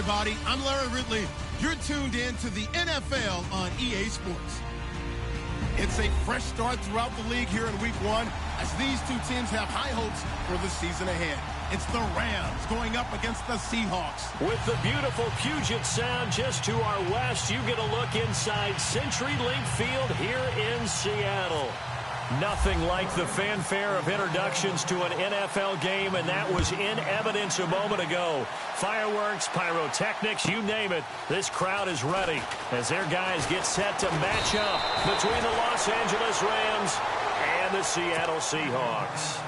everybody. I'm Larry Ridley. You're tuned in to the NFL on EA Sports. It's a fresh start throughout the league here in Week 1 as these two teams have high hopes for the season ahead. It's the Rams going up against the Seahawks. With the beautiful Puget Sound just to our west, you get a look inside CenturyLink Field here in Seattle. Nothing like the fanfare of introductions to an NFL game, and that was in evidence a moment ago. Fireworks, pyrotechnics, you name it. This crowd is ready as their guys get set to match up between the Los Angeles Rams and the Seattle Seahawks.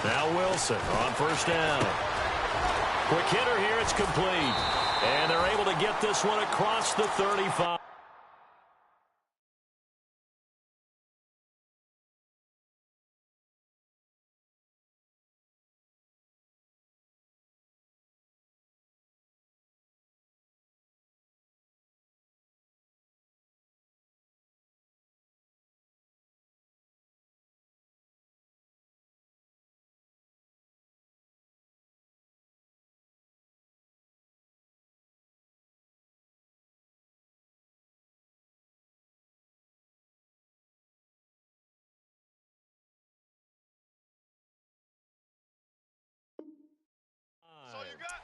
Now Wilson on first down. Quick hitter here, it's complete. And they're able to get this one across the 35. All you got?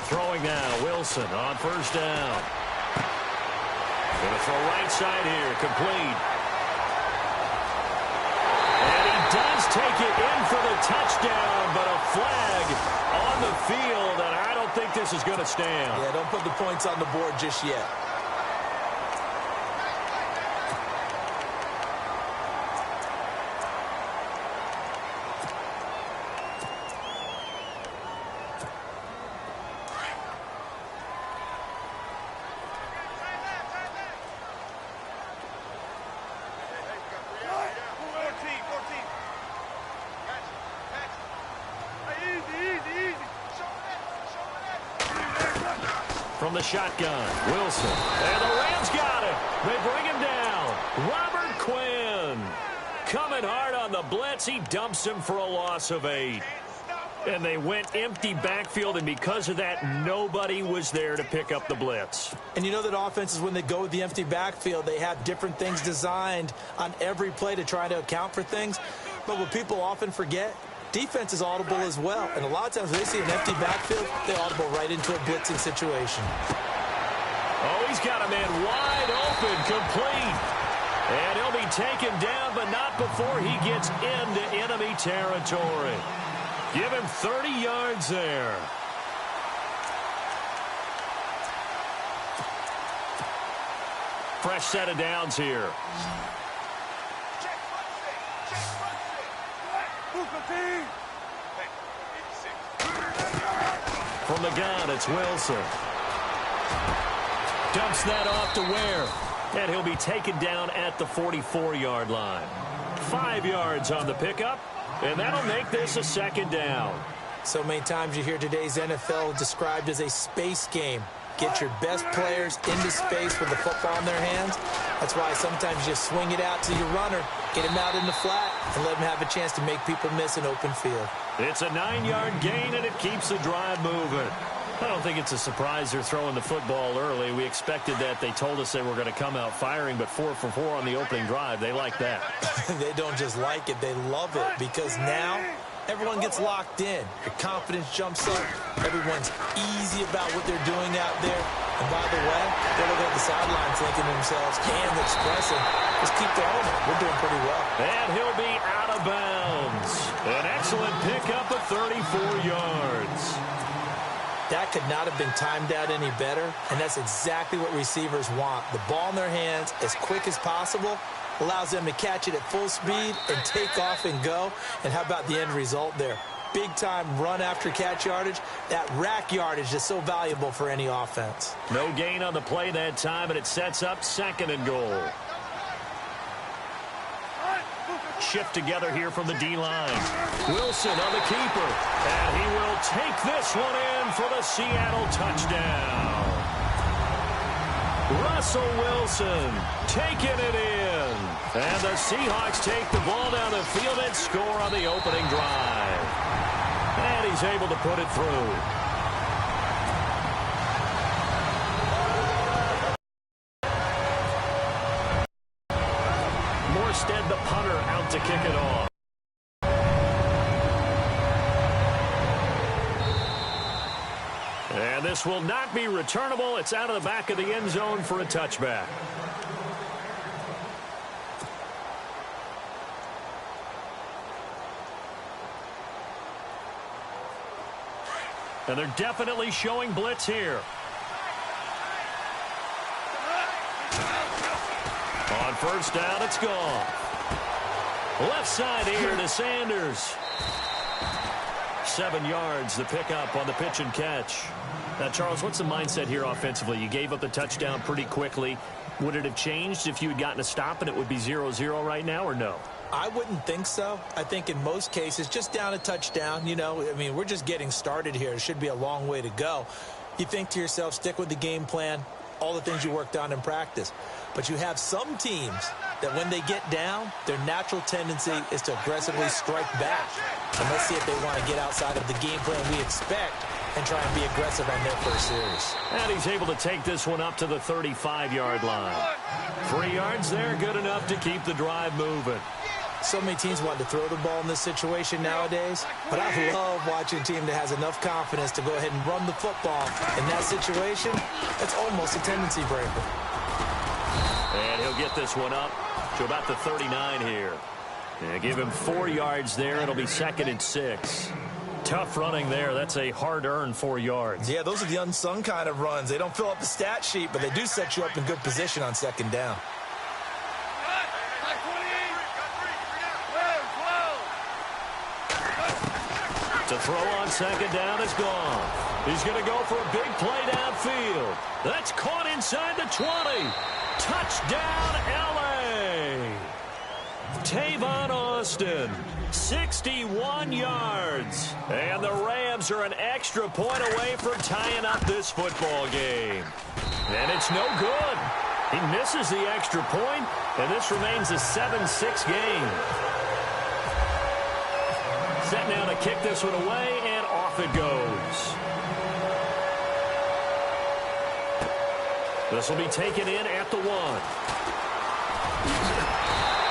Throwing now, Wilson on first down. Going to throw right side here, complete. And he does take it in for the touchdown, but a flag on the field, and I don't think this is going to stand. Yeah, don't put the points on the board just yet. From the shotgun, Wilson. And the Rams got it. They bring him down. Robert Quinn. Coming hard on the blitz. He dumps him for a loss of 8. And they went empty backfield, and because of that, nobody was there to pick up the blitz. And you know that offenses, when they go with the empty backfield, they have different things designed on every play to try to account for things. But what people often forget, defense is audible as well. And a lot of times when they see an empty backfield, they audible right into a blitzing situation. Oh, he's got a man wide open, complete. And he'll be taken down, but not before he gets into enemy territory. Give him 30 yards there. Fresh set of downs here. From the gun, it's Wilson. Dumps that off to Ware. And he'll be taken down at the 44-yard line. 5 yards on the pickup, and that'll make this a second down. So many times you hear today's NFL described as a space game. Get your best players into space with the football in their hands. That's why sometimes you swing it out to your runner, get him out in the flat, and let him have a chance to make people miss an open field. It's a 9-yard gain, and it keeps the drive moving. I don't think it's a surprise they're throwing the football early. We expected that. They told us they were going to come out firing, but 4 for 4 on the opening drive. They like that. They don't just like it. They love it because now everyone gets locked in. Your confidence jumps up. Everyone's easy about what they're doing out there. And by the way, they're looking at the sidelines thinking to themselves and expressing, just keep throwing it. We're doing pretty well. And he'll be out of bounds. An excellent pickup of 34 yards. That could not have been timed out any better, and that's exactly what receivers want. The ball in their hands as quick as possible allows them to catch it at full speed and take off and go. And how about the end result there? Big-time run after catch yardage. That rack yardage is so valuable for any offense. No gain on the play that time, and it sets up 2nd and goal. Shift together here from the D-line. Wilson on the keeper. And he will take this one in for the Seattle touchdown. Russell Wilson taking it in. And the Seahawks take the ball down the field and score on the opening drive. And he's able to put it through. Morstead, the punter, out to kick it off. And this will not be returnable. It's out of the back of the end zone for a touchback. And they're definitely showing blitz here. On first down, it's gone. Left side here to Sanders. 7 yards, the pickup on the pitch and catch. Now, Charles, what's the mindset here offensively? You gave up the touchdown pretty quickly. Would it have changed if you had gotten a stop and it would be 0-0 right now, or no? I wouldn't think so. I think in most cases, just down a touchdown, you know, I mean, we're just getting started here. It should be a long way to go. You think to yourself, stick with the game plan, all the things you worked on in practice. But you have some teams that when they get down, their natural tendency is to aggressively strike back. And let's see if they want to get outside of the game plan we expect and try and be aggressive on their first series. And he's able to take this one up to the 35-yard line. 3 yards there, good enough to keep the drive moving. So many teams want to throw the ball in this situation nowadays, but I love watching a team that has enough confidence to go ahead and run the football. In that situation, it's almost a tendency breaker. And he'll get this one up to about the 39 here. And give him 4 yards there. It'll be 2nd and 6. Tough running there. That's a hard-earned 4 yards. Yeah, those are the unsung kind of runs. They don't fill up the stat sheet, but they do set you up in good position on 2nd down. To throw on 2nd down is gone. He's going to go for a big play downfield. That's caught inside the 20. Touchdown, L.A. Tavon Austin, 61 yards. And the Rams are an extra point away from tying up this football game. And it's no good. He misses the extra point, and this remains a 7-6 game. Set now to kick this one away, and off it goes. This will be taken in at the 1.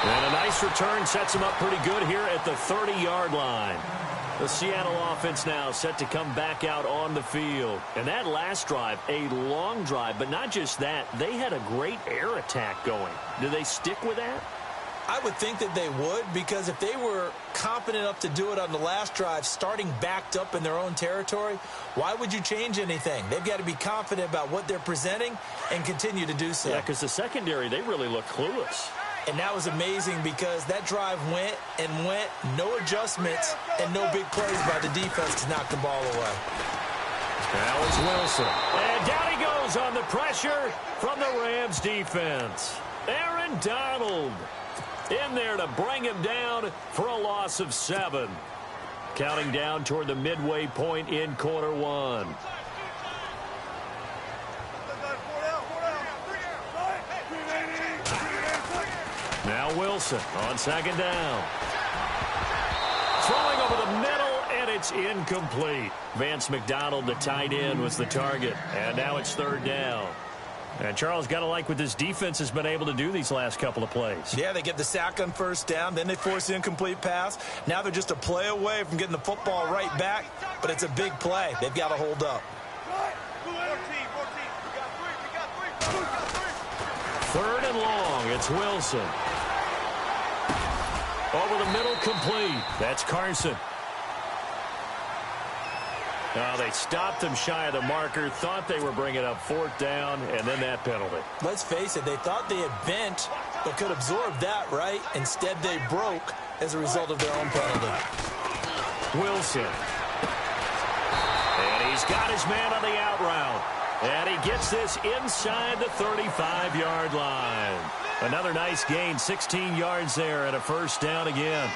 And a nice return sets him up pretty good here at the 30-yard line. The Seattle offense now set to come back out on the field. And that last drive, a long drive, but not just that. They had a great air attack going. Do they stick with that? I would think that they would, because if they were confident enough to do it on the last drive, starting backed up in their own territory, why would you change anything? They've got to be confident about what they're presenting and continue to do so. Yeah, because the secondary, they really look clueless. And that was amazing because that drive went and went, no adjustments, and no big plays by the defense to knock the ball away. Now it's Wilson. And down he goes on the pressure from the Rams defense. Aaron Donald in there to bring him down for a loss of 7. Counting down toward the midway point in quarter 1. Now Wilson on 2nd down. Throwing over the middle, and it's incomplete. Vance McDonald, the tight end, was the target. And now it's 3rd down. And Charles, got to like what this defense has been able to do these last couple of plays. Yeah, they get the sack on first down, then they force the incomplete pass. Now they're just a play away from getting the football right back, but it's a big play. They've got to hold up. 3rd and long. It's Wilson. Over the middle, complete. That's Carson. Now they stopped him shy of the marker, thought they were bringing up 4th down, and then that penalty. Let's face it, they thought they had bent, but could absorb that, right? Instead, they broke as a result of their own penalty. Wilson. And he's got his man on the out route. And he gets this inside the 35-yard line. Another nice gain, 16 yards there, and a 1st down again.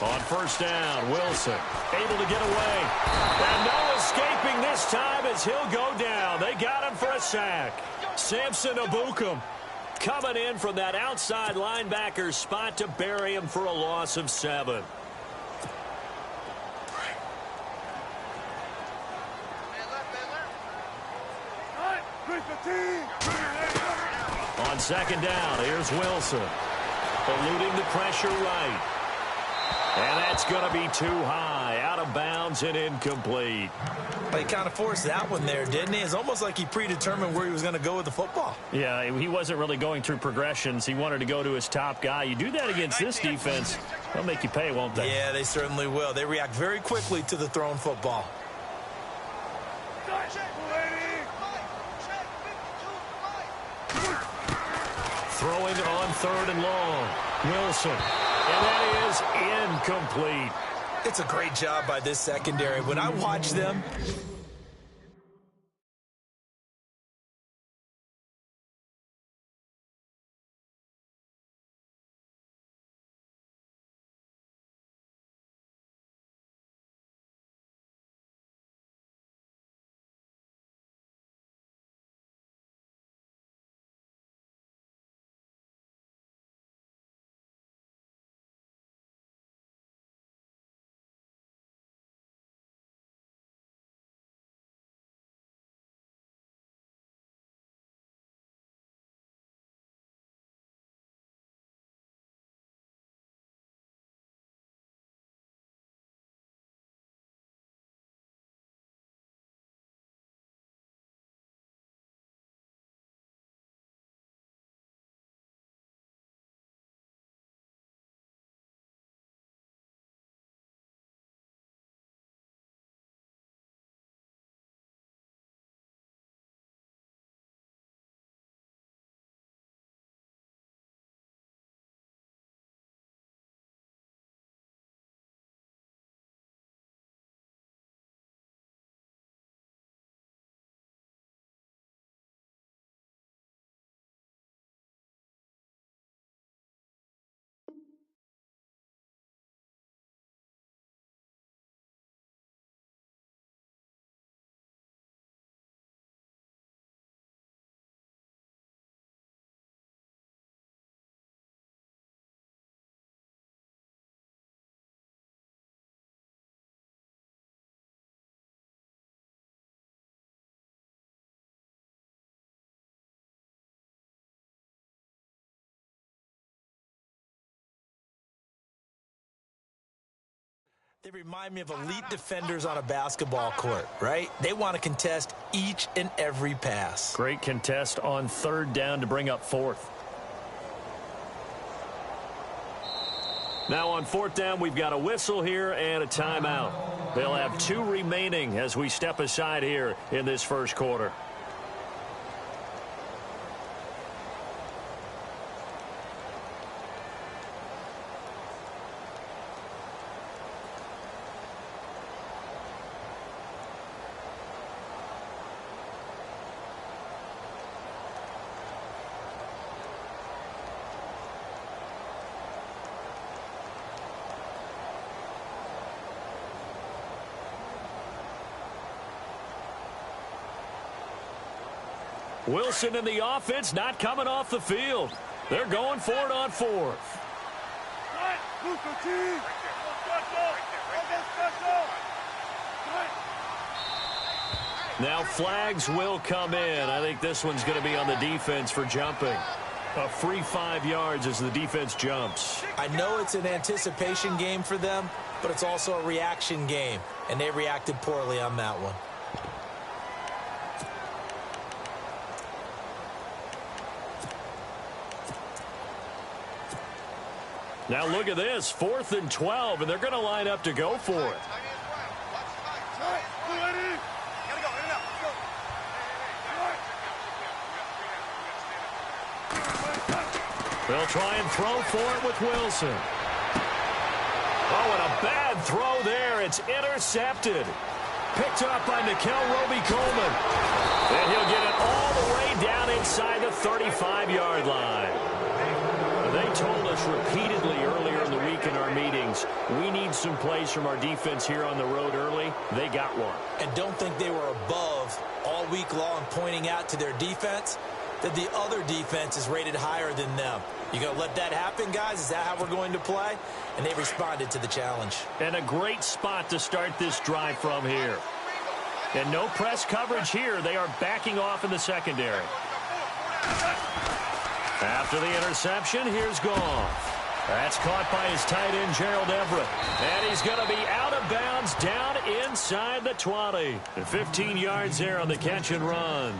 On 1st down, Wilson able to get away. And no escaping this time as he'll go down. They got him for a sack. Samson Abukum coming in from that outside linebacker spot to bury him for a loss of 7. On 2nd down, here's Wilson. Eluding the pressure right. And that's going to be too high. Out of bounds and incomplete. He kind of forced that one there, didn't he? It's almost like he predetermined where he was going to go with the football. Yeah, he wasn't really going through progressions. He wanted to go to his top guy. You do that against this defense, they'll make you pay, won't they? Yeah, they certainly will. They react very quickly to the thrown football. Throwing on 3rd and long. Wilson. And that is incomplete. It's a great job by this secondary. When I watch them, they remind me of elite defenders on a basketball court, right? They want to contest each and every pass. Great contest on 3rd down to bring up 4th. Now on 4th down, we've got a whistle here and a timeout. They'll have 2 remaining as we step aside here in this 1st quarter. Wilson and the offense not coming off the field. They're going for it on fourth. Now flags will come in. I think this one's going to be on the defense for jumping. A free 5 yards as the defense jumps. I know it's an anticipation game for them, but it's also a reaction game, and they reacted poorly on that one. Now look at this, 4th and 12, and they're going to line up to go for it. They'll try and throw for it with Wilson. Oh, and a bad throw there. It's intercepted. Picked up by Nikel Roby-Coleman. And he'll get it all the way down inside the 35-yard line. They told us repeatedly earlier in the week in our meetings, we need some plays from our defense here on the road early. They got one. And don't think they were above all week long pointing out to their defense that the other defense is rated higher than them. You going to let that happen, guys? Is that how we're going to play? And they responded to the challenge. And a great spot to start this drive from here. And no press coverage here. They are backing off in the secondary. After the interception, here's Goff. That's caught by his tight end, Gerald Everett. And he's going to be out of bounds down inside the 20. And 15 yards there on the catch and run.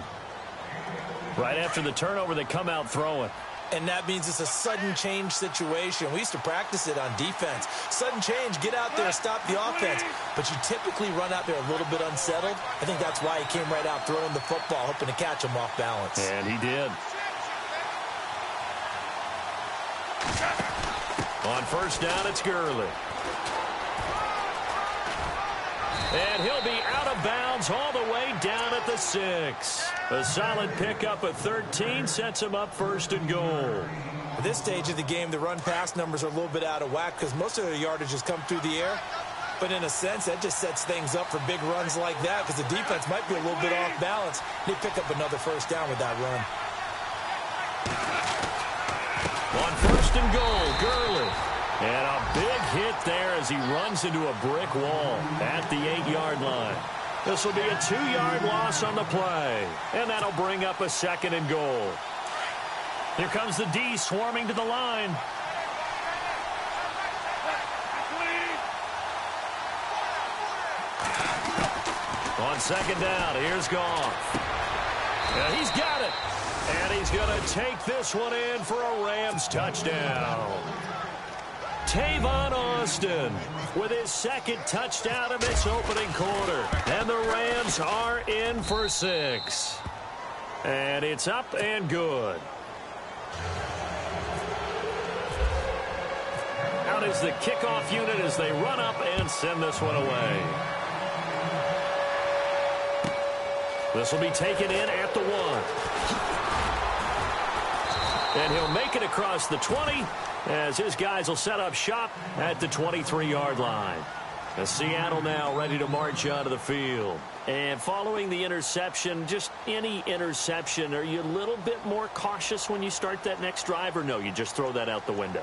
Right after the turnover, they come out throwing. And that means it's a sudden change situation. We used to practice it on defense. Sudden change, get out there, stop the offense. But you typically run out there a little bit unsettled. I think that's why he came right out throwing the football, hoping to catch him off balance. And he did. On first down, it's Gurley. And he'll be out of bounds all the way down at the 6. A solid pickup at 13 sets him up 1st and goal. At this stage of the game, the run-pass numbers are a little bit out of whack because most of their yardage has come through the air. But in a sense, that just sets things up for big runs like that because the defense might be a little bit off balance. They pick up another first down with that run. On 1st and goal, Gurley. And a big hit there as he runs into a brick wall at the 8-yard line. This will be a 2-yard loss on the play. And that'll bring up a 2nd and goal. Here comes the D swarming to the line. On 2nd down, here's Goff. And he's got it. And he's going to take this one in for a Rams touchdown. Tavon Austin with his 2nd touchdown in this opening quarter. And the Rams are in for 6. And it's up and good. Out is the kickoff unit as they run up and send this one away. This will be taken in at the 1. And he'll make it across the 20 as his guys will set up shop at the 23-yard line. Seattle now ready to march onto the field. And following the interception, just any interception, are you a little bit more cautious when you start that next drive, or no, you just throw that out the window?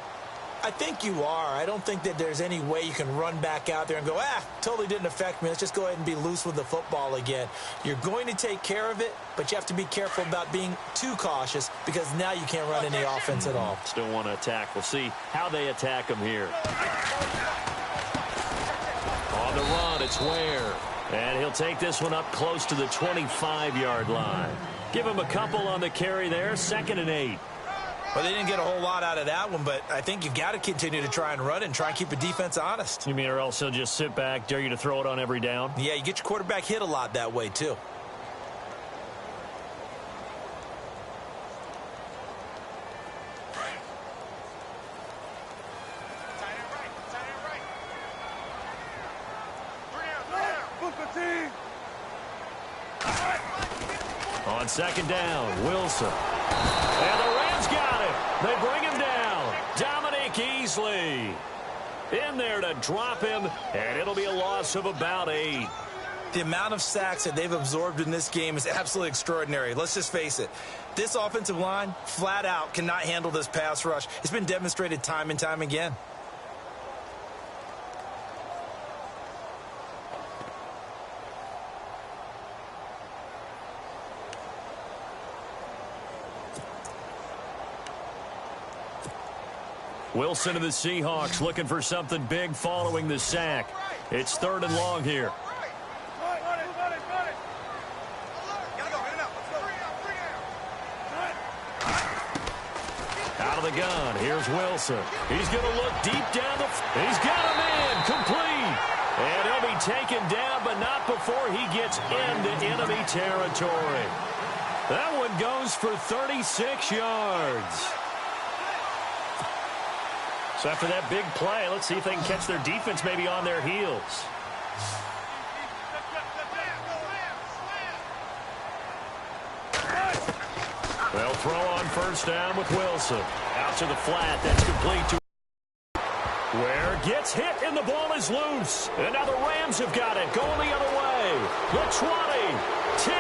I think you are. I don't think that there's any way you can run back out there and go, totally didn't affect me. Let's just go ahead and be loose with the football again. You're going to take care of it, but you have to be careful about being too cautious because now you can't run any offense at all. Still want to attack. We'll see how they attack him here. On the run, it's Ware. And he'll take this one up close to the 25-yard line. Give him a couple on the carry there, 2nd and 8. Well, they didn't get a whole lot out of that one, but I think you've got to continue to try and run and try and keep the defense honest. You mean or else he'll just sit back, dare you to throw it on every down? Yeah, you get your quarterback hit a lot that way, too. On 2nd down, Wilson. And the Rams got it. They bring him down. Dominique Easley in there to drop him, and it'll be a loss of about 8. The amount of sacks that they've absorbed in this game is absolutely extraordinary. Let's just face it. This offensive line, flat out, cannot handle this pass rush. It's been demonstrated time and time again. Wilson of the Seahawks looking for something big following the sack. It's 3rd and long here. Out of the gun, here's Wilson. He's going to look deep down the... He's got a man, complete. And he'll be taken down, but not before he gets into enemy territory. That one goes for 36 yards. So after that big play, let's see if they can catch their defense maybe on their heels. They'll throw on 1st down with Wilson. Out to the flat. That's complete to Ware gets hit and the ball is loose. And now the Rams have got it. Going the other way. The 20, 10.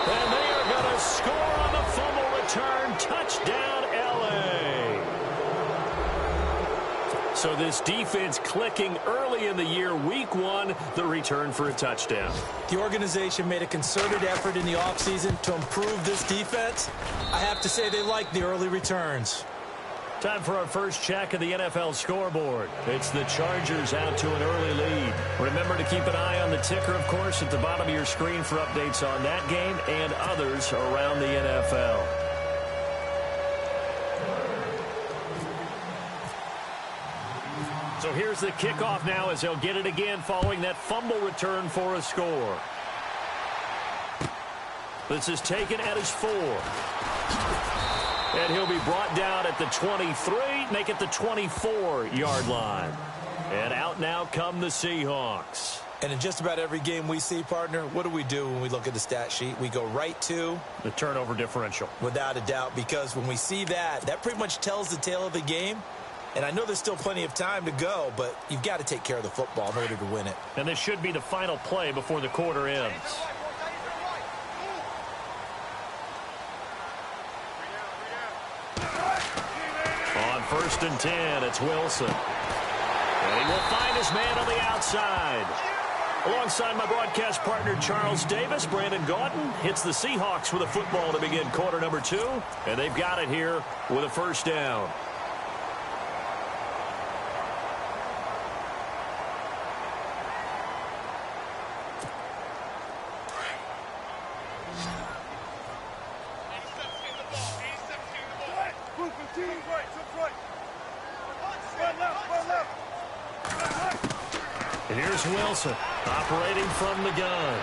And they are going to score on the fumble return. Touchdown, L.A. So this defense clicking early in the year, week 1, the return for a touchdown. The organization made a concerted effort in the offseason to improve this defense. I have to say they like the early returns. Time for our first check of the NFL scoreboard. It's the Chargers out to an early lead. Remember to keep an eye on the ticker, of course, at the bottom of your screen for updates on that game and others around the NFL. So here's the kickoff now as they'll get it again following that fumble return for a score. This is taken at his 4. And he'll be brought down at the 23, make it the 24-yard line. And out now come the Seahawks. And in just about every game we see, partner, what do we do when we look at the stat sheet? We go right to the turnover differential. Without a doubt, because when we see that, that pretty much tells the tale of the game. And I know there's still plenty of time to go, but you've got to take care of the football in order to win it. And this should be the final play before the quarter ends. On 1st and 10, it's Wilson. And he will find his man on the outside. Alongside my broadcast partner, Charles Davis, Brandon Gaudin hits the Seahawks with a football to begin quarter number 2. And they've got it here with a 1st down. And here's Wilson operating from the gun.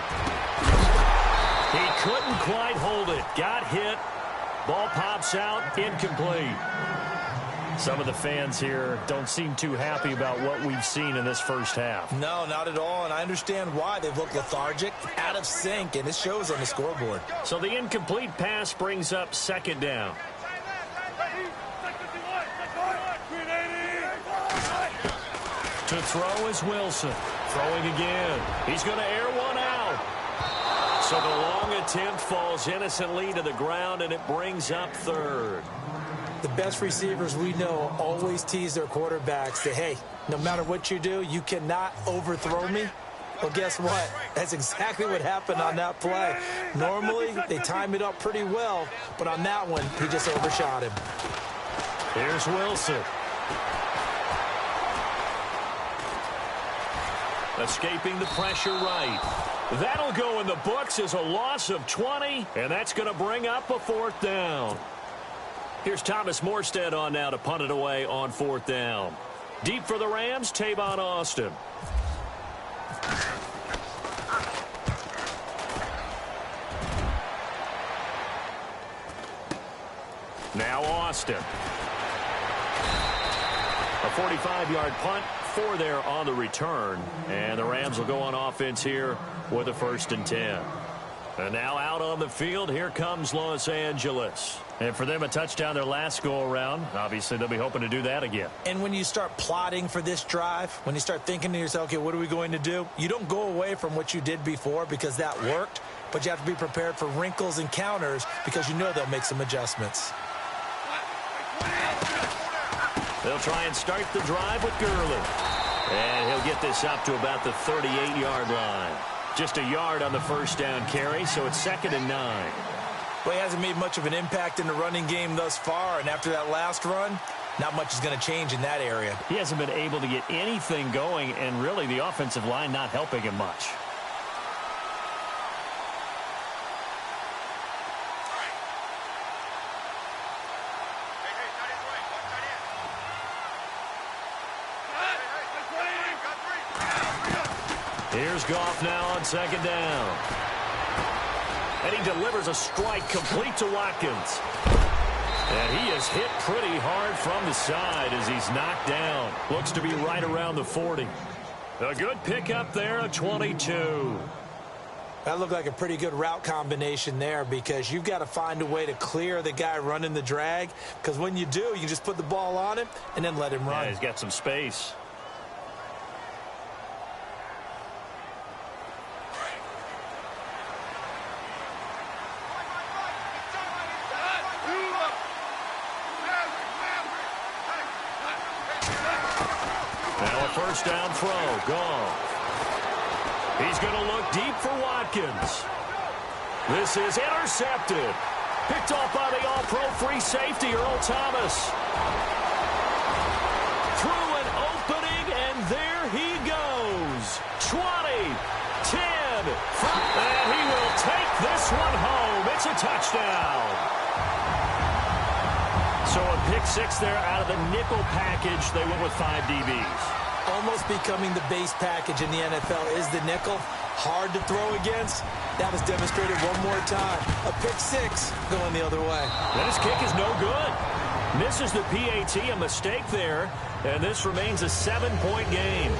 He couldn't quite hold it. Got hit. Ball pops out. Incomplete. Some of the fans here don't seem too happy about what we've seen in this first half. No, not at all, and I understand why. They've looked lethargic, out of sync, and it shows on the scoreboard. So the incomplete pass brings up 2nd down. To throw is Wilson. Throwing again. He's going to air one out. So the long attempt falls innocently to the ground, and it brings up 3rd. The best receivers we know always tease their quarterbacks that, hey, no matter what you do, you cannot overthrow me. Well, guess what? That's exactly what happened on that play. Normally, they time it up pretty well, but on that one, he just overshot him. Here's Wilson. Escaping the pressure right. That'll go in the books as a loss of 20, and that's going to bring up a 4th down. Here's Thomas Morstead on now to punt it away on 4th down. Deep for the Rams, Tavon Austin. Now Austin. A 45-yard punt. 4 there on the return, and the Rams will go on offense here with a 1st and 10. And now out on the field, here comes Los Angeles. And for them, a touchdown their last go-around. Obviously, they'll be hoping to do that again. And when you start plotting for this drive, when you start thinking to yourself, okay, what are we going to do? You don't go away from what you did before because that worked, but you have to be prepared for wrinkles and counters because you know they'll make some adjustments. They'll try and start the drive with Gurley. And he'll get this up to about the 38-yard line. Just a yard on the first down carry, so it's 2nd and 9. Well, he hasn't made much of an impact in the running game thus far, and after that last run, not much is going to change in that area. He hasn't been able to get anything going, and really the offensive line not helping him much. Here's Goff now on 2nd down. And he delivers a strike complete to Watkins. And he is hit pretty hard from the side as he's knocked down. Looks to be right around the 40. A good pickup there, a 22. That looked like a pretty good route combination there because you've got to find a way to clear the guy running the drag. Because when you do, you just put the ball on him and then let him run. Yeah, he's got some space. First down throw, Goff. He's going to look deep for Watkins. This is intercepted. Picked off by the all-pro free safety, Earl Thomas. Through an opening, and there he goes. 20, 10, 5, and he will take this one home. It's a touchdown. So a pick six there out of the nickel package. They went with 5 DBs. Almost becoming the base package in the NFL is the nickel. Hard to throw against. That was demonstrated one more time. A pick six going the other way. And his kick is no good. Misses the PAT, a mistake there. And this remains a 7-point game.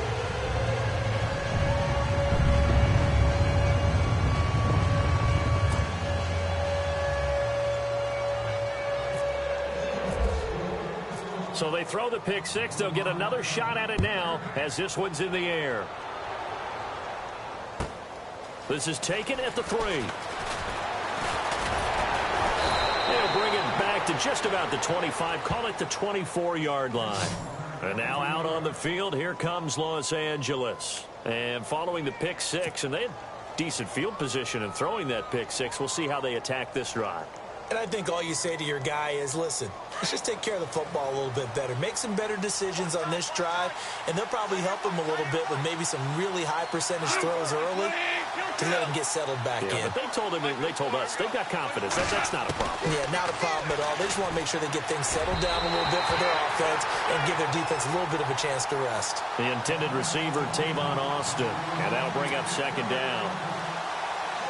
So they throw the pick six. They'll get another shot at it now as this one's in the air. This is taken at the 3. They'll bring it back to just about the 25. Call it the 24-yard line. And now out on the field, here comes Los Angeles. And following the pick six, and they had decent field position in throwing that pick six. We'll see how they attack this drive. And I think all you say to your guy is, listen, let's just take care of the football a little bit better. Make some better decisions on this drive, and they'll probably help him a little bit with maybe some really high percentage throws early to let him get settled back in. But they told us they've got confidence. That's not a problem. Yeah, not a problem at all. They just want to make sure they get things settled down a little bit for their offense and give their defense a little bit of a chance to rest. The intended receiver, Tavon Austin, and that'll bring up 2nd down.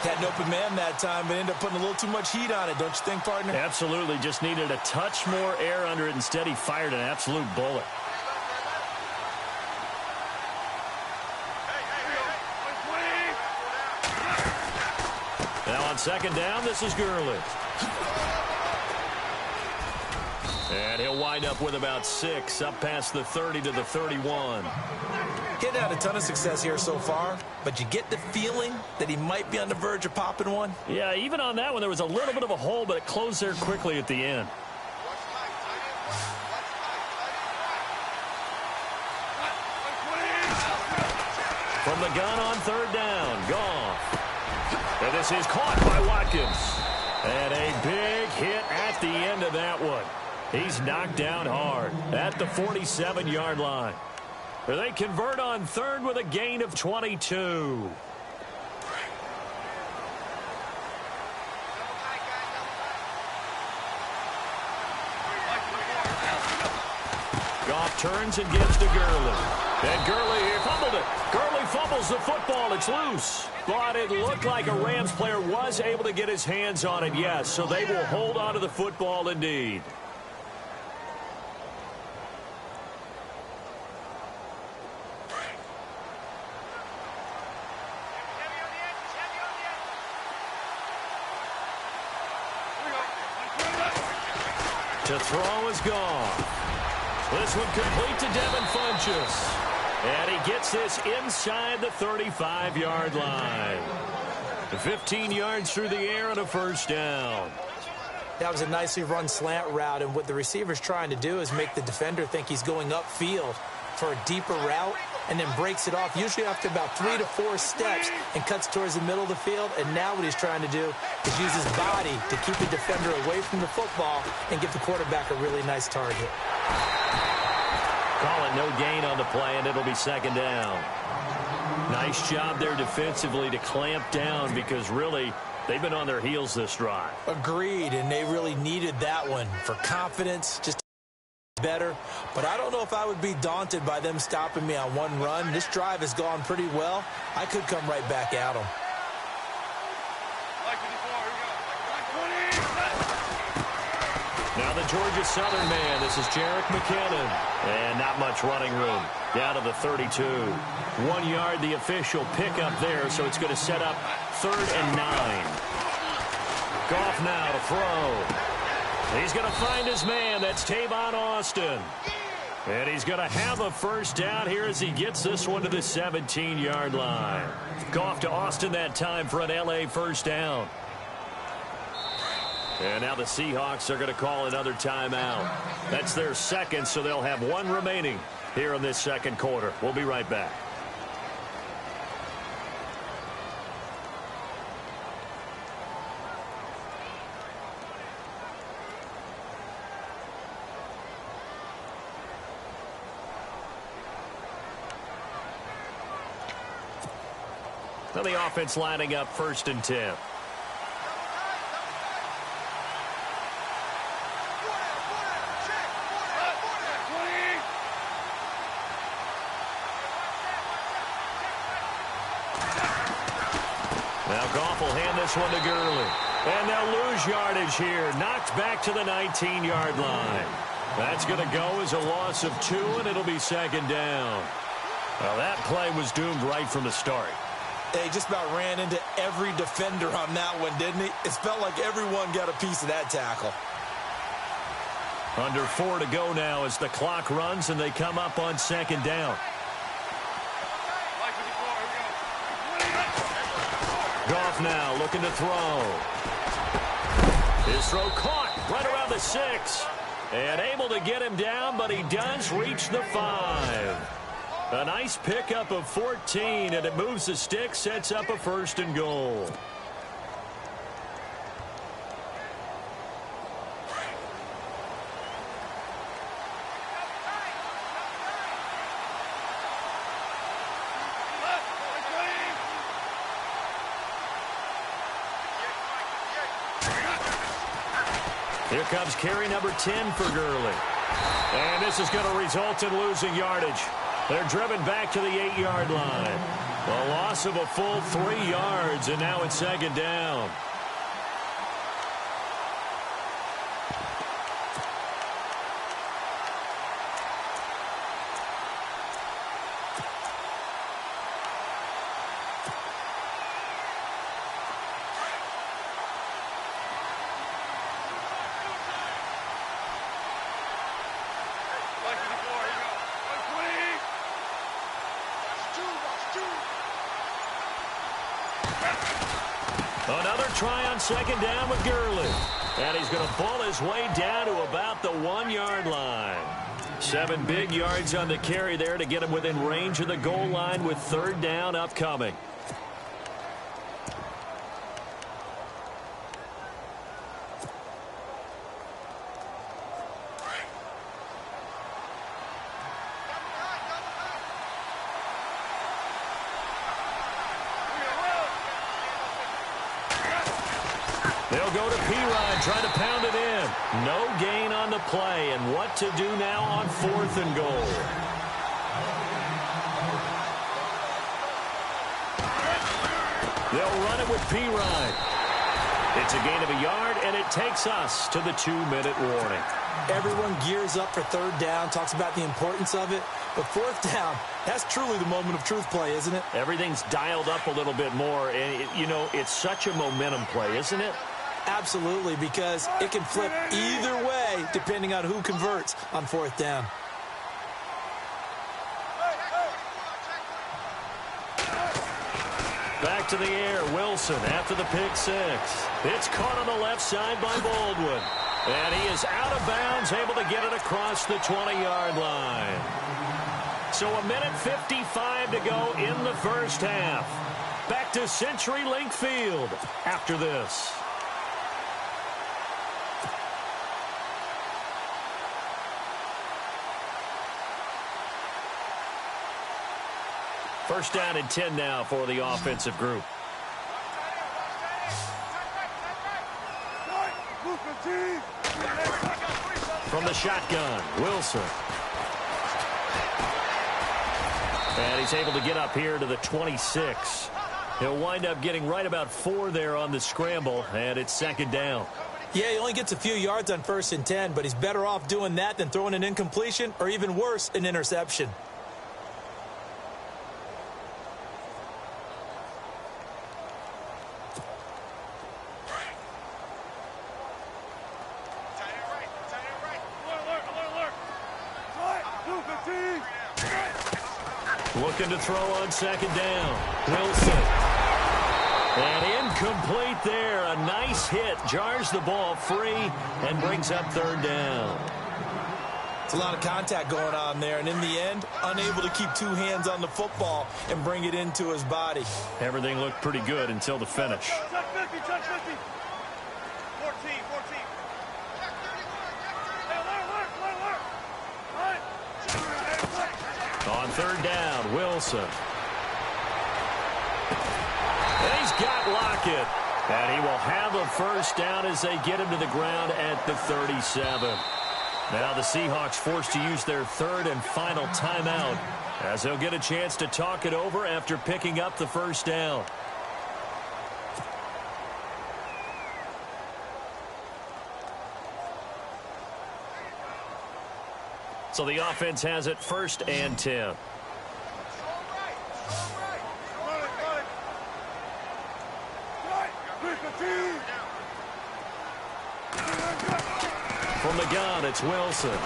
Had an open man that time, but ended up putting a little too much heat on it, don't you think, partner? Absolutely. Just needed a touch more air under it. Instead, he fired an absolute bullet. Now on 2nd down, this is Gurley. And he'll wind up with about 6, up past the 30 to the 31. He's had a ton of success here so far, but you get the feeling that he might be on the verge of popping one. Yeah, even on that one, there was a little bit of a hole, but it closed there quickly at the end. From the gun on 3rd down, Goff. And this is caught by Watkins. And a big hit at the end of that one. He's knocked down hard at the 47-yard line. They convert on 3rd with a gain of 22. Goff turns and gives to Gurley. And Gurley fumbled it. Gurley fumbles the football. It's loose. But it looked like a Rams player was able to get his hands on it, yes. So they will hold on to the football indeed. To throw is gone. This one complete to Devin Funchess. And he gets this inside the 35-yard line. 15 yards through the air and a first down. That was a nicely run slant route, and what the receiver's trying to do is make the defender think he's going upfield for a deeper route and then breaks it off, usually after about 3 to 4 steps, and cuts towards the middle of the field. And now what he's trying to do is use his body to keep the defender away from the football and give the quarterback a really nice target. Call it no gain on the play, and it'll be second down. Nice job there defensively to clamp down, because really they've been on their heels this drive. Agreed, and they really needed that one for confidence, just better. But I don't know if I would be daunted by them stopping me on one run. This drive has gone pretty well. I could come right back at them. Now the Georgia Southern man. This is Jerick McKinnon. And not much running room. Down to the 32. 1 yard, the official pickup there, so it's going to set up 3rd and 9. Goff now to throw. He's going to find his man. That's Tavon Austin. And he's going to have a first down here as he gets this one to the 17-yard line. Goff to Austin that time for an L.A. first down. And now the Seahawks are going to call another timeout. That's their second, so they'll have one remaining here in this second quarter. We'll be right back. Now the offense lining up 1st and 10. Now Goff will hand this one to Gurley. And they'll lose yardage here. Knocked back to the 19-yard line. That's going to go as a loss of 2, and it'll be second down. Well, that play was doomed right from the start. They just about ran into every defender on that one, didn't he? It felt like everyone got a piece of that tackle. Under 4 to go now as the clock runs, and they come up on second down. Goff now looking to throw. His throw caught right around the 6. And able to get him down, but he does reach the 5. A nice pickup of 14, and it moves the stick, sets up a 1st and goal. Here comes carry number 10 for Gurley. And this is going to result in losing yardage. They're driven back to the 8-yard line. A loss of a full 3 yards, and now it's second down. Another try on second down with Gurley. And he's going to pull his way down to about the 1-yard line. 7 big yards on the carry there to get him within range of the goal line with 3rd down upcoming. They'll go to P-Rod, try to pound it in. No gain on the play, and what to do now on 4th and goal. They'll run it with P-Rod. It's a gain of a yard, and it takes us to the 2-minute warning. Everyone gears up for 3rd down, talks about the importance of it. But 4th down, that's truly the moment of truth play, isn't it? Everything's dialed up a little bit more, and, it's such a momentum play, isn't it? Absolutely, because it can flip either way way, depending on who converts on fourth down. Back to the air, Wilson after the pick six. It's caught on the left side by Baldwin. And he is out of bounds, able to get it across the 20-yard line. So a minute 55 to go in the first half. Back to CenturyLink Field after this. First down and 10 now for the offensive group. From the shotgun, Wilson. And he's able to get up here to the 26. He'll wind up getting right about 4 there on the scramble, and it's second down. Yeah, he only gets a few yards on 1st and 10, but he's better off doing that than throwing an incompletion or even worse, an interception. Looking to throw on second down. Wilson. And incomplete there. A nice hit. Jars the ball free and brings up third down. It's a lot of contact going on there, and in the end, unable to keep 2 hands on the football and bring it into his body. Everything looked pretty good until the finish. Check 50, check 50. 14. On third down, Wilson. And he's got Lockett. And he will have a first down as they get him to the ground at the 37. Now the Seahawks forced to use their third and final timeout as they'll get a chance to talk it over after picking up the first down. So the offense has it first and 10. From the gun, it's Wilson.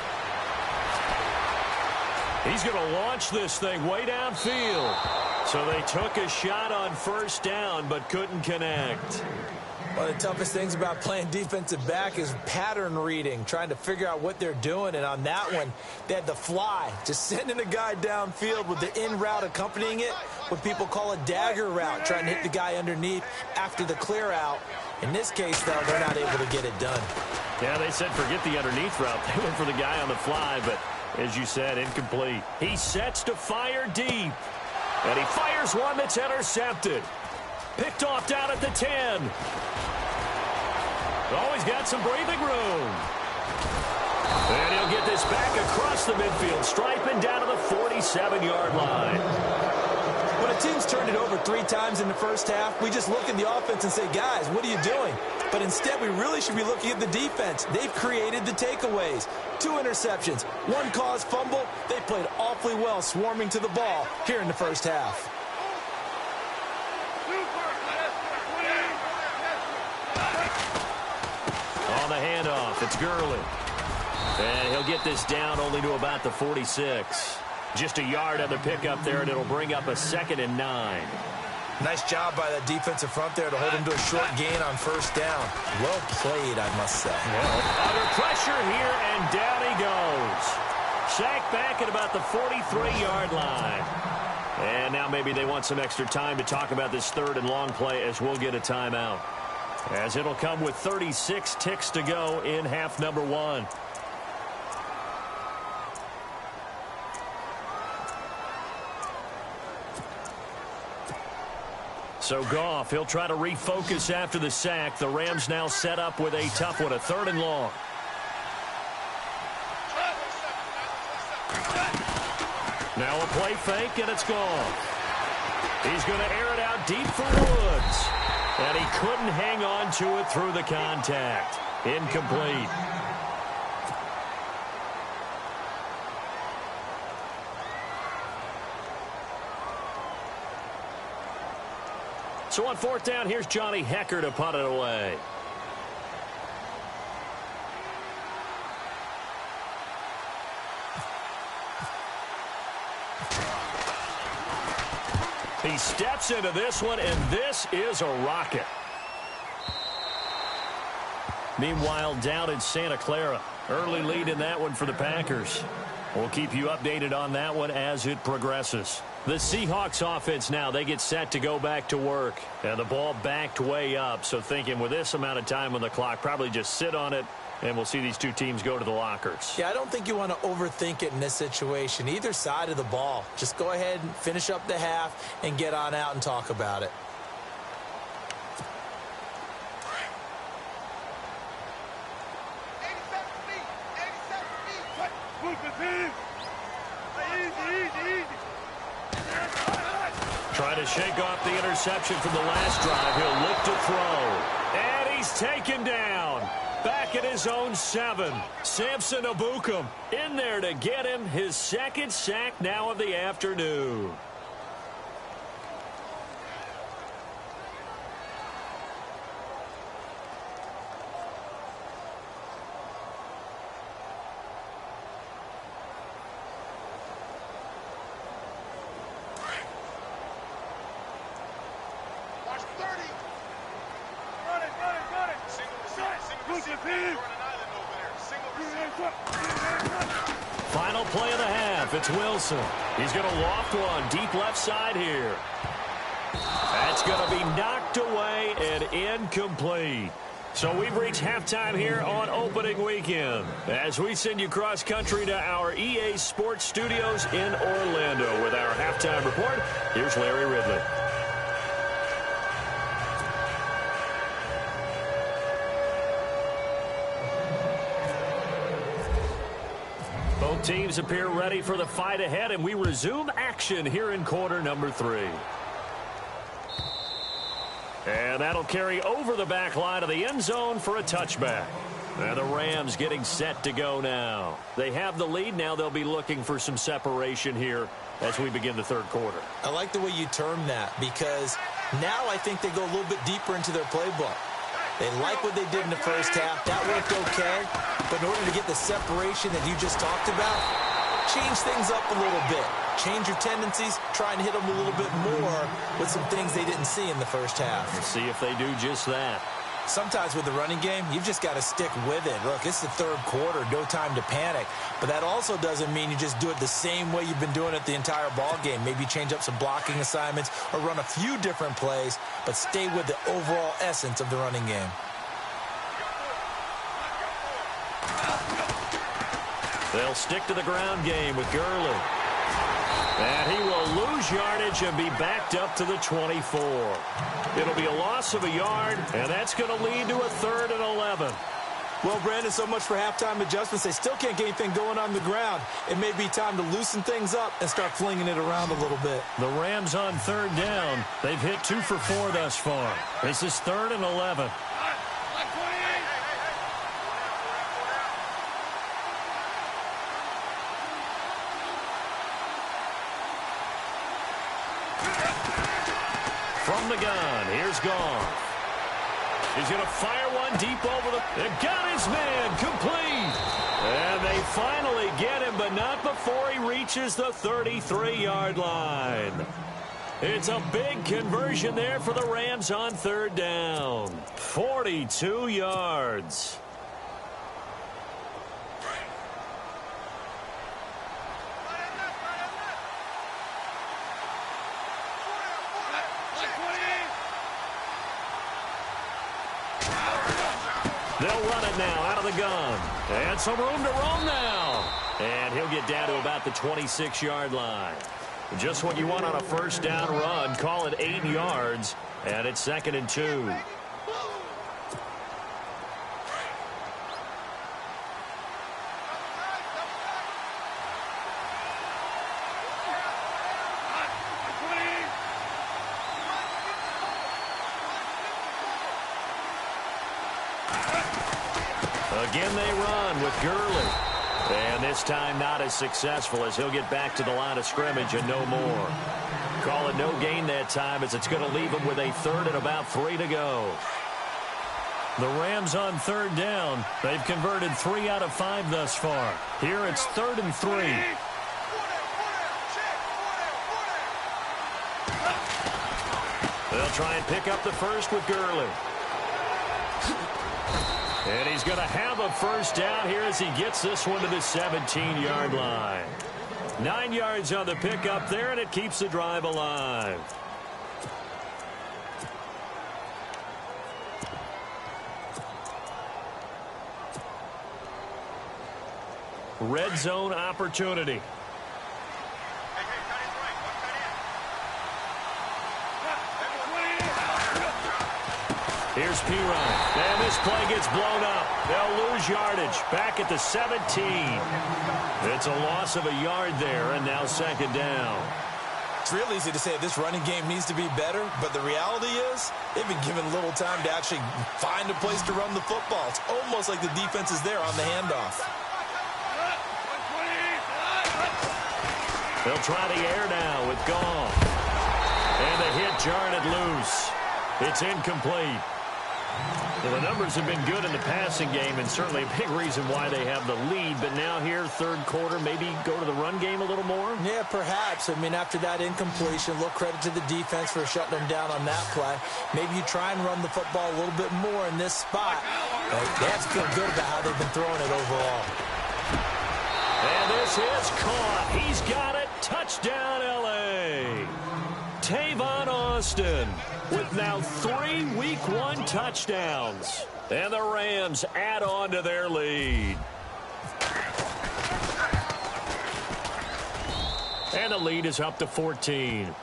He's going to launch this thing way downfield. So they took a shot on first down but couldn't connect. One of the toughest things about playing defensive back is pattern reading, trying to figure out what they're doing. And on that one, they had the fly, just sending a guy downfield with the in route accompanying it, what people call a dagger route, trying to hit the guy underneath after the clear out. In this case, though, they're not able to get it done. Yeah, they said forget the underneath route. They went for the guy on the fly, but as you said, incomplete. He sets to fire deep, and he fires one that's intercepted. Picked off down at the 10. Oh, he's got some breathing room. And he'll get this back across the midfield stripe and down to the 47-yard line. When a team's turned it over 3 times in the first half, we just look at the offense and say, guys, what are you doing? But instead, we really should be looking at the defense. They've created the takeaways. 2 interceptions, 1 caused fumble. They played awfully well swarming to the ball here in the first half. On the handoff, it's Gurley. And he'll get this down only to about the 46. Just a yard on the pickup there, and it'll bring up a 2nd and 9. Nice job by that defensive front there to hold him to a short gain on first down. Well played, I must say. Well, under pressure here, and down he goes. Sacked back at about the 43-yard line. And now maybe they want some extra time to talk about this third and long play as we'll get a timeout. As it'll come with 36 ticks to go in half number 1. So Goff, he'll try to refocus after the sack. The Rams now set up with a tough one, a 3rd and long. Now a play fake, and it's gone. He's going to air it out deep for Woods. And he couldn't hang on to it through the contact. Incomplete. So on 4th down, here's Johnny Hecker to punt it away. He steps into this one, and this is a rocket. Meanwhile, down in Santa Clara, early lead in that one for the Packers. We'll keep you updated on that one as it progresses. The Seahawks offense now, they get set to go back to work. And the ball backed way up, so thinking with this amount of time on the clock, probably just sit on it, and we'll see these two teams go to the lockers. Yeah, I don't think you want to overthink it in this situation. Either side of the ball. Just go ahead and finish up the half and get on out and talk about it. Trying to shake off the interception from the last drive. He'll look to throw. And he's taken down. Back at his own 7. Samson Abukum in there to get him his second sack now of the afternoon. Final play of the half. It's Wilson. He's going to loft one deep left side here. That's going to be knocked away and incomplete. So we've reached halftime here on opening weekend. As we send you cross-country to our EA Sports Studios in Orlando with our halftime report, here's Larry Ridley. Both teams appear ready for the fight ahead, and we resume action here in quarter number 3. And that'll carry over the back line of the end zone for a touchback. And the Rams getting set to go now. They have the lead. Now they'll be looking for some separation here as we begin the third quarter. I like the way you term that, because now I think they go a little bit deeper into their playbook. They like what they did in the first half. That worked okay. But in order to get the separation that you just talked about, change things up a little bit. Change your tendencies. Try and hit them a little bit more with some things they didn't see in the first half. We'll see if they do just that. Sometimes with the running game, you've just got to stick with it. Look, it's the third quarter, no time to panic. But that also doesn't mean you just do it the same way you've been doing it the entire ball game. Maybe change up some blocking assignments or run a few different plays, but stay with the overall essence of the running game. They'll stick to the ground game with Gurley. And he will lose yardage and be backed up to the 24. It'll be a loss of a yard, and that's going to lead to a 3rd and 11. Well, Brandon, so much for halftime adjustments. They still can't get anything going on the ground. It may be time to loosen things up and start flinging it around a little bit. The Rams on 3rd down. They've hit 2 for 4 thus far. This is 3rd and 11. From the gun, here's Goff. He's going to fire one deep over the... They got his man complete. And they finally get him, but not before he reaches the 33-yard line. It's a big conversion there for the Rams on 3rd down. 42 yards. They'll run it now out of the gun. And some room to roam now. And he'll get down to about the 26-yard line. Just what you want on a first down run. Call it 8 yards. And it's 2nd and 2. Again they run with Gurley. And this time not as successful as he'll get back to the line of scrimmage and no more. Call it no gain that time as it's going to leave him with a 3rd and about 3 to go. The Rams on 3rd down. They've converted 3 out of 5 thus far. Here it's 3rd and 3. try and pick up the first with Gurley. And he's going to have a first down here as he gets this one to the 17-yard line. 9 yards on the pickup there, and it keeps the drive alive. Red zone opportunity. Here's Pirine. And this play gets blown up. They'll lose yardage. Back at the 17. It's a loss of a yard there, and now second down. It's real easy to say this running game needs to be better, but the reality is they've been given little time to actually find a place to run the football. It's almost like the defense is there on the handoff. They'll try the air now with Gall. And the hit jarred it loose. It's incomplete. Well, the numbers have been good in the passing game, and certainly a big reason why they have the lead. But now here, third quarter, maybe go to the run game a little more? Yeah, perhaps. I mean, after that incompletion, a little credit to the defense for shutting them down on that play. Maybe you try and run the football a little bit more in this spot. They have to feel good about how they've been throwing it overall. And this is caught. He's got it. Touchdown, L.A. Tavon Austin with now 3 Week 1 touchdowns. And the Rams add on to their lead. And the lead is up to 14.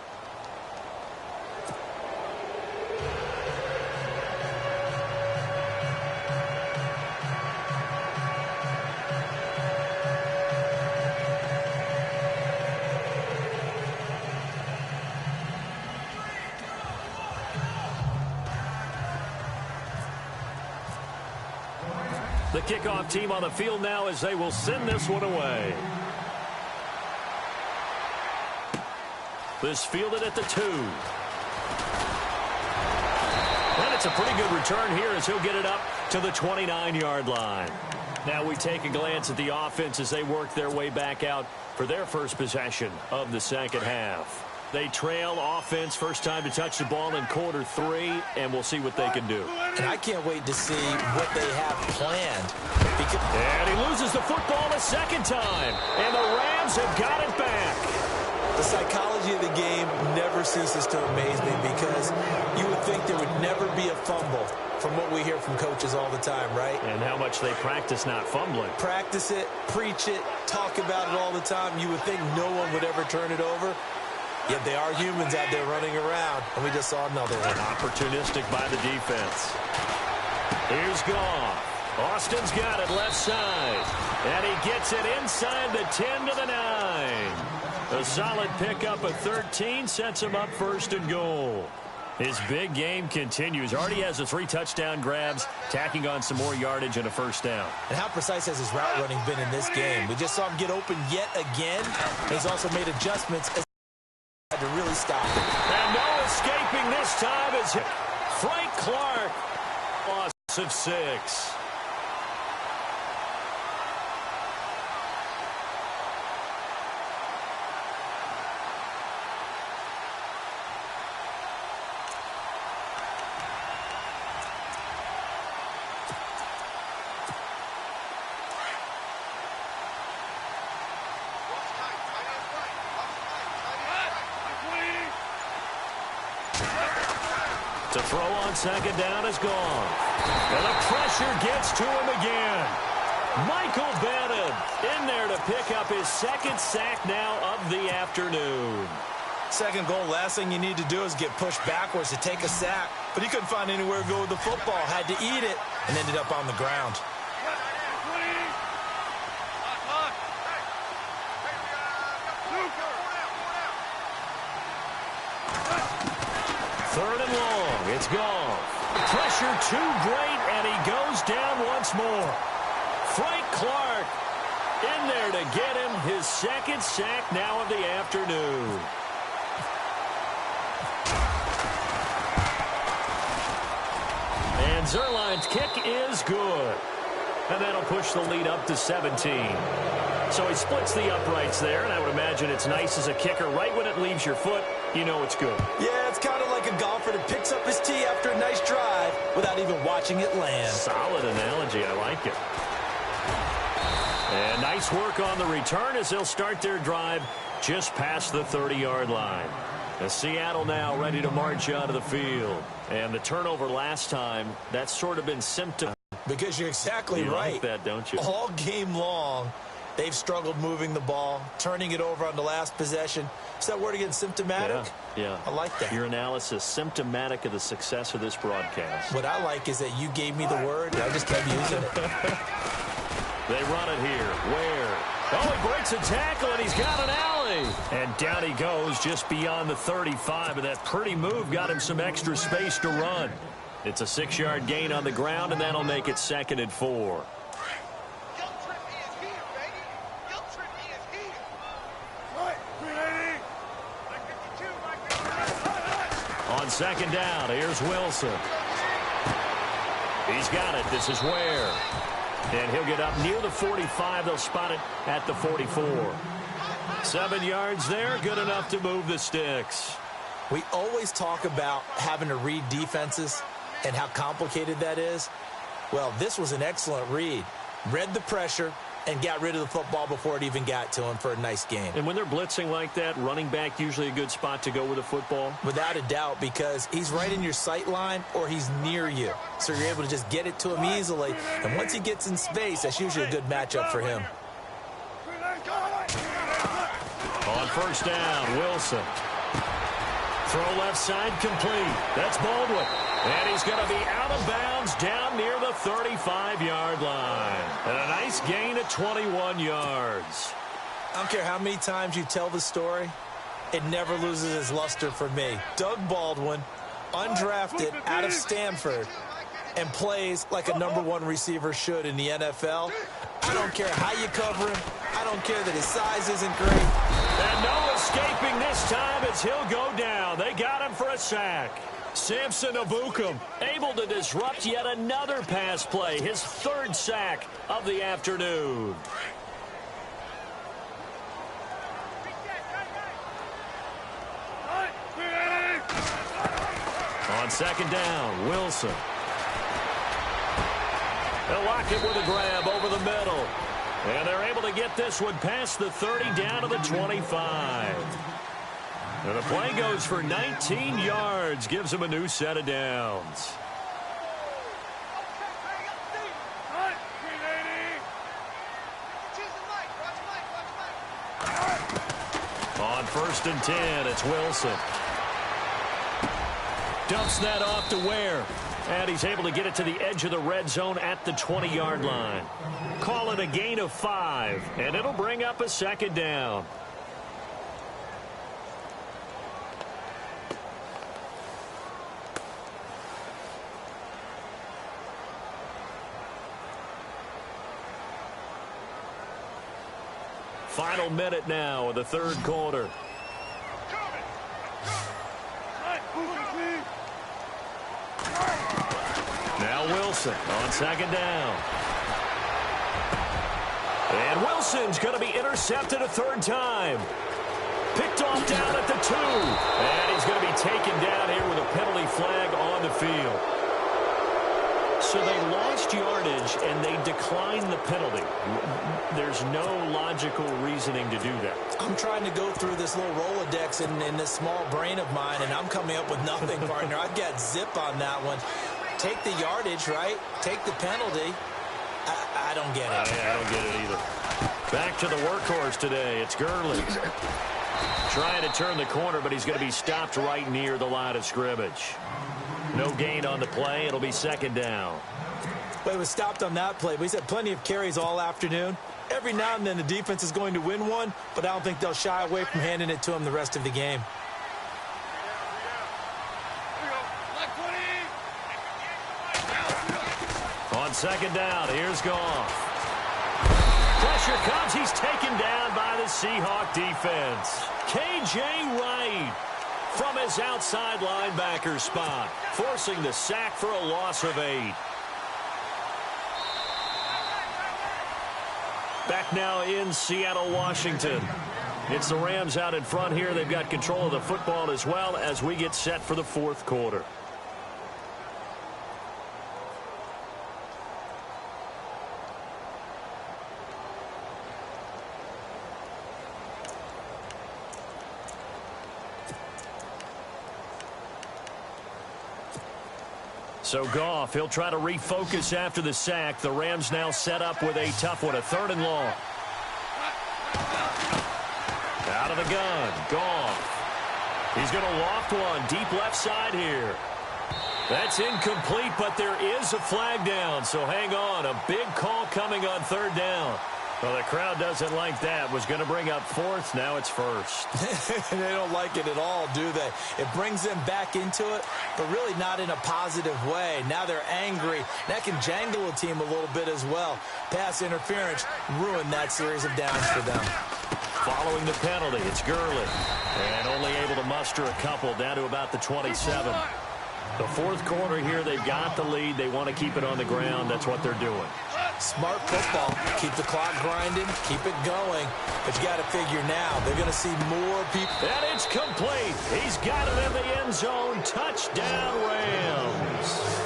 The kickoff team on the field now as they will send this one away. This fielded at the 2. And it's a pretty good return here as he'll get it up to the 29-yard line. Now we take a glance at the offense as they work their way back out for their first possession of the second half. They trail offense, first time to touch the ball in quarter 3, and we'll see what they can do. And I can't wait to see what they have planned. And he loses the football a second time, and the Rams have got it back. The psychology of the game never ceases to amaze me because you would think there would never be a fumble from what we hear from coaches all the time, right? And how much they practice not fumbling. Practice it, preach it, talk about it all the time. You would think no one would ever turn it over. Yet they are humans out there running around, and we just saw another one. Opportunistic by the defense. Here's Goff. Austin's got it left side. And he gets it inside the 10 to the 9. A solid pickup of 13 sets him up first and goal. His big game continues. Already has the 3 touchdown grabs, tacking on some more yardage and a first down. And how precise has his route running been in this game? We just saw him get open yet again. He's also made adjustments to really stop it. And no escaping this time is Frank Clark. Loss of 6. To throw on second down is gone. And the pressure gets to him again. Michael Bennett in there to pick up his second sack now of the afternoon. Second goal, last thing you need to do is get pushed backwards to take a sack. But he couldn't find anywhere to go with the football. Had to eat it and ended up on the ground. Third and long. It's gone. Pressure too great, and he goes down once more. Frank Clark in there to get him his second sack now of the afternoon. And Zerline's kick is good. And that'll push the lead up to 17. So he splits the uprights there, and I would imagine it's nice as a kicker right when it leaves your foot. you know it's good. Yeah, it's kind of like a golfer that picks up his tee after a nice drive without even watching it land. Solid analogy. I like it. And nice work on the return as they'll start their drive just past the 30-yard line. As Seattle now ready to march onto the field. And the turnover last time, that's sort of been symptom. Because you're exactly right. Like that, don't you? All game long, they've struggled moving the ball, turning it over on the last possession. Is that word again, symptomatic? Yeah. I like that. Your analysis, symptomatic of the success of this broadcast. What I like is that you gave me the word, and I just kept using it. They run it here. Where? Oh, he breaks a tackle, and he's got an alley. And down he goes just beyond the 35, and that pretty move got him some extra space to run. It's a 6-yard gain on the ground, and that'll make it 2nd and 4. On 2nd down, here's Wilson. He's got it. This is Ware. And he'll get up near the 45. They'll spot it at the 44. 7 yards there, good enough to move the sticks. We always talk about having to read defenses and how complicated that is. Well, this was an excellent read. Read the pressure and got rid of the football before it even got to him for a nice game. And when they're blitzing like that, running back usually a good spot to go with the football? Without a doubt, because he's right in your sight line or he's near you. So you're able to just get it to him easily. And once he gets in space, that's usually a good matchup for him. On 1st down, Wilson. Throw left side complete. That's Baldwin. And he's going to be out of bounds down near the 35-yard line. And a nice gain of 21 yards. I don't care how many times you tell the story, it never loses its luster for me. Doug Baldwin, undrafted out of Stanford, and plays like a #1 receiver should in the NFL. I don't care how you cover him. I don't care that his size isn't great. And no escaping this time as he'll go down. They got him for a sack. Samson Abukum able to disrupt yet another pass play. His 3rd sack of the afternoon. On 2nd down, Wilson. They'll lock it with a grab over the middle. And they're able to get this one past the 30 down to the 25. And the play goes for 19 yards, gives him a new set of downs. On 1st and 10, it's Wilson. Dumps that off to Ware. And he's able to get it to the edge of the red zone at the 20-yard line. Call it a gain of 5, and it'll bring up a 2nd down. Final minute now of the 3rd quarter. Now Wilson on 2nd down. And Wilson's going to be intercepted a 3rd time. Picked off down at the 2. And he's going to be taken down here with a penalty flag on the field. So they lost yardage and they declined the penalty. There's no logical reasoning to do that. I'm trying to go through this little Rolodex in this small brain of mine, and I'm coming up with nothing, partner. I've got zip on that one. Take the yardage, right? Take the penalty. I don't get it. I don't get it either. Back to the workhorse today. It's Gurley. Trying to turn the corner, but he's going to be stopped right near the line of scrimmage. No gain on the play. It'll be 2nd down. But it was stopped on that play. But he's had plenty of carries all afternoon. Every now and then the defense is going to win one, but I don't think they'll shy away from handing it to him the rest of the game. On 2nd down, here's Goff. Pressure comes. He's taken down by the Seahawk defense. K.J. Wright from his outside linebacker spot, forcing the sack for a loss of 8. Back now in Seattle, Washington. It's the Rams out in front here. They've got control of the football as well as we get set for the fourth quarter. So Goff, he'll try to refocus after the sack. The Rams now set up with a tough one, a 3rd and long. Out of the gun, Goff. He's going to loft one deep left side here. That's incomplete, but there is a flag down, so hang on. A big call coming on 3rd down. Well, the crowd doesn't like that. Was going to bring up 4th. Now it's 1st. They don't like it at all, do they? It brings them back into it, but really not in a positive way. Now they're angry. That can jangle a team a little bit as well. Pass interference ruined that series of downs for them. Following the penalty, it's Gurley. And only able to muster a couple down to about the 27. The fourth quarter here, they've got the lead. They want to keep it on the ground. That's what they're doing. Smart football. Keep the clock grinding. Keep it going. But you got to figure now, they're going to see more people. And it's complete. He's got it in the end zone. Touchdown, Rams.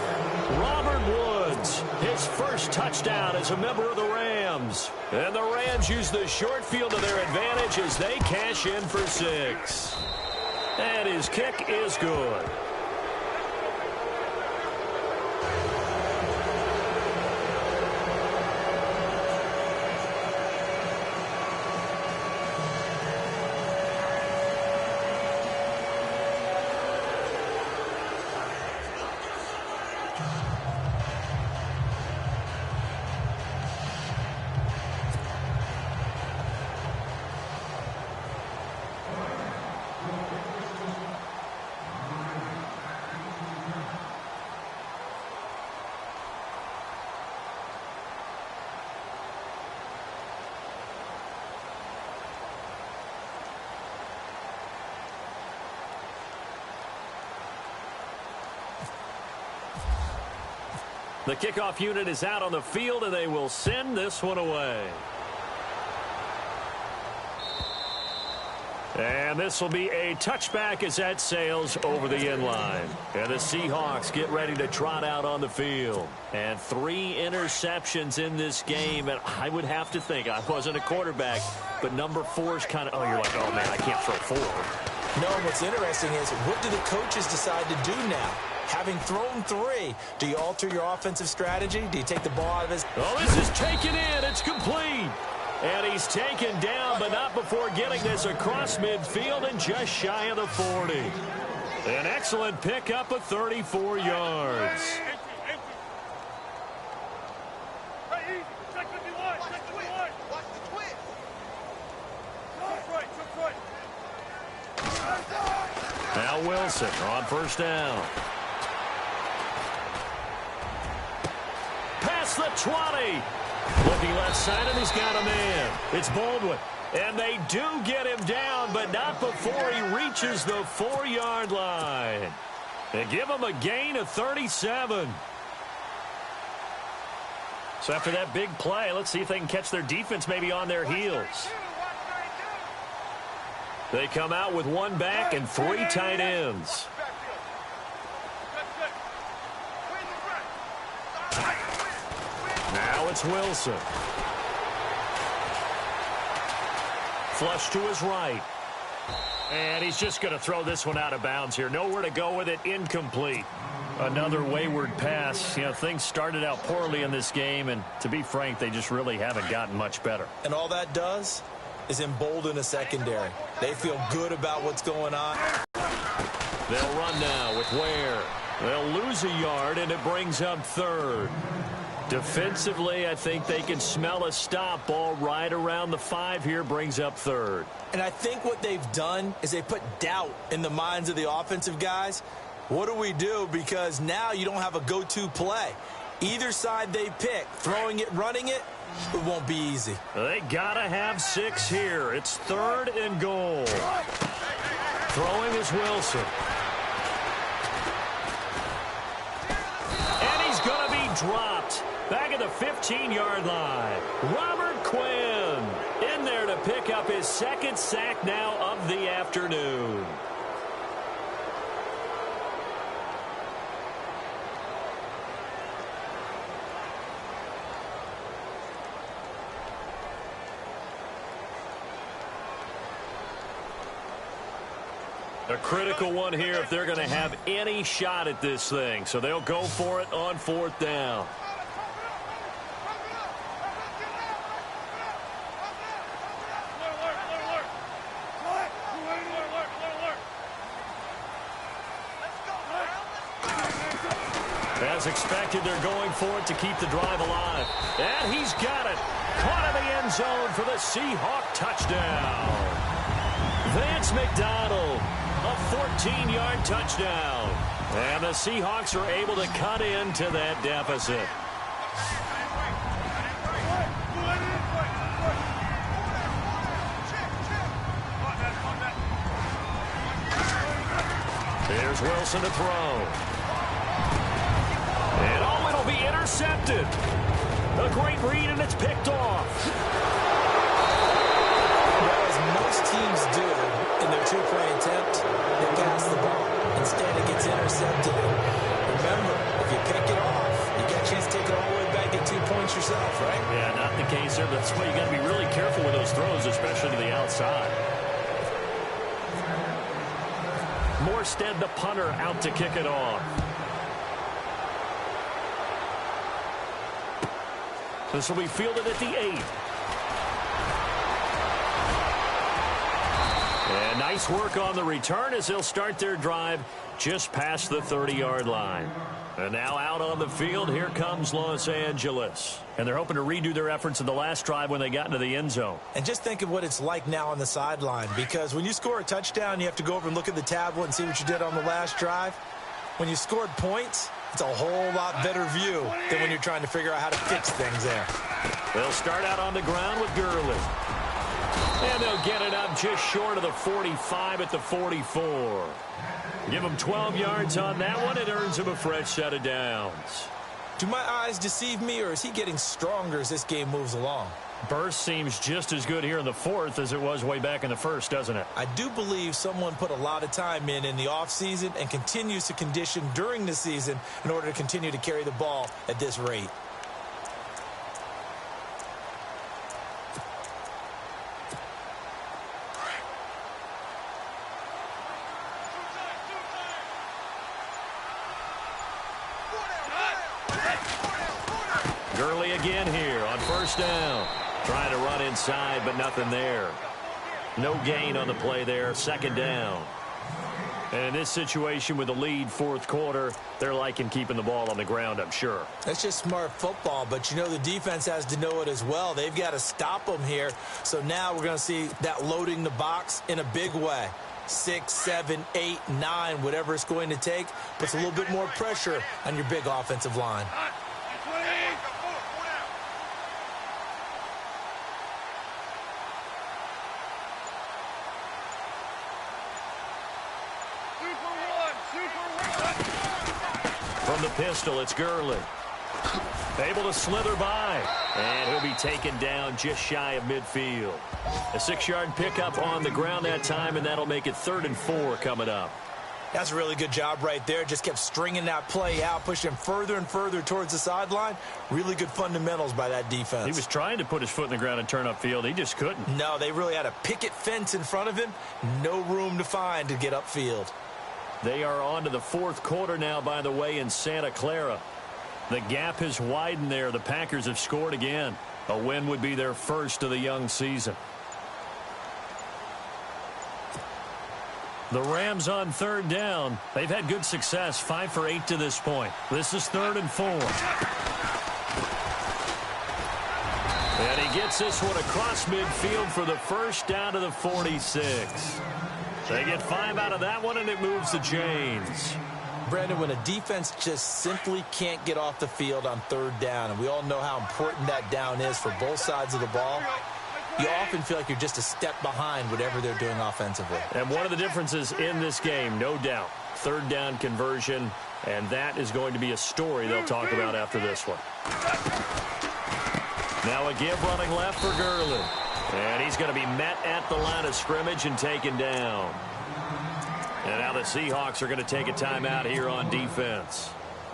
Robert Woods, his first touchdown as a member of the Rams. And the Rams use the short field to their advantage as they cash in for 6. And his kick is good. The kickoff unit is out on the field, and they will send this one away. And this will be a touchback as that sails over the end line. And the Seahawks get ready to trot out on the field. And 3 interceptions in this game. And I would have to think, I wasn't a quarterback, but number 4 is kind of, you're like, oh, man, I can't throw 4. No, what's interesting is, what do the coaches decide to do now? Having thrown 3, do you alter your offensive strategy? Do you take the ball out of his... Oh, this is taken in. It's complete. And he's taken down, but not before getting this across midfield and just shy of the 40. An excellent pickup of 34 yards. Now Wilson on first down. Past the 20. Looking left side, and he's got a man. It's Baldwin. And they do get him down, but not before he reaches the 4-yard line. They give him a gain of 37. So after that big play, let's see if they can catch their defense maybe on their heels. They come out with 1 back and 3 tight ends. Now it's Wilson. Flush to his right. And he's just going to throw this one out of bounds here. Nowhere to go with it. Incomplete. Another wayward pass. You know, things started out poorly in this game, and to be frank, they just really haven't gotten much better. And all that does is embolden a secondary. They feel good about what's going on. They'll run now with Ware. They'll lose a yard, and it brings up 3rd. Defensively, I think they can smell a stop. Ball right around the 5 here, brings up 3rd. And I think what they've done is they put doubt in the minds of the offensive guys. What do we do? Because now you don't have a go-to play. Either side they pick, throwing it, running it, it won't be easy. They gotta have 6 here. It's 3rd and goal. Throwing is Wilson. And he's gonna be dropped. Back at the 15-yard line. Robert Quinn in there to pick up his second sack now of the afternoon. A critical one here if they're going to have any shot at this thing. So they'll go for it on 4th down. As expected, they're going for it to keep the drive alive. And he's got it. Caught in the end zone for the Seahawk touchdown. Vance McDonald. A 14-yard touchdown. And the Seahawks are able to cut into that deficit. Here's Wilson to throw. And oh, it'll be intercepted. A great read, and it's picked off. Well, as most teams do in their two-point attempt, they pass the ball. Instead, it gets intercepted. Remember, if you pick it off, you get a chance to take it all the way back, get 2 points yourself, right? Yeah, not the case there, but that's why you got to be really careful with those throws, especially to the outside. Morstead, the punter, out to kick it off. This will be fielded at the 8. And nice work on the return as they'll start their drive just past the 30-yard line. And now out on the field, here comes Los Angeles. And they're hoping to redo their efforts in the last drive when they got into the end zone. And just think of what it's like now on the sideline, because when you score a touchdown, you have to go over and look at the tablet and see what you did on the last drive. When you scored points, it's a whole lot better view than when you're trying to figure out how to fix things there. They'll start out on the ground with Gurley. And they'll get it up just short of the 45 at the 44. Give him 12 yards on that one. It earns him a fresh set of downs. Do my eyes deceive me, or is he getting stronger as this game moves along? Burst seems just as good here in the 4th as it was way back in the 1st, doesn't it? I do believe someone put a lot of time in the offseason and continues to condition during the season in order to continue to carry the ball at this rate. Gurley again here on 1st down. Trying to run inside, but nothing there. No gain on the play there. 2nd down. And in this situation with the lead 4th quarter, they're liking keeping the ball on the ground, I'm sure. That's just smart football, but you know the defense has to know it as well. They've got to stop them here. So now we're going to see that loading the box in a big way. 6, 7, 8, 9, whatever it's going to take, puts a little bit more pressure on your big offensive line. From the pistol, it's Gurley. Able to slither by. And he'll be taken down just shy of midfield. A 6-yard pickup on the ground that time, and that'll make it 3rd and 4 coming up. That's a really good job right there. Just kept stringing that play out, pushing him further and further towards the sideline. Really good fundamentals by that defense. He was trying to put his foot in the ground and turn upfield. He just couldn't. No, they really had a picket fence in front of him. No room to find to get upfield. They are on to the 4th quarter now, by the way, in Santa Clara. The gap has widened there. The Packers have scored again. A win would be their first of the young season. The Rams on 3rd down. They've had good success, 5 for 8 to this point. This is 3rd and 4. And he gets this one across midfield for the first down to the 46. They get 5 out of that one, and it moves the chains. Brandon, when a defense just simply can't get off the field on 3rd down, and we all know how important that down is for both sides of the ball, you often feel like you're just a step behind whatever they're doing offensively. And one of the differences in this game, no doubt, 3rd down conversion, and that is going to be a story they'll talk about after this one. Now a give running left for Gurley. And he's going to be met at the line of scrimmage and taken down. And now the Seahawks are going to take a timeout here on defense.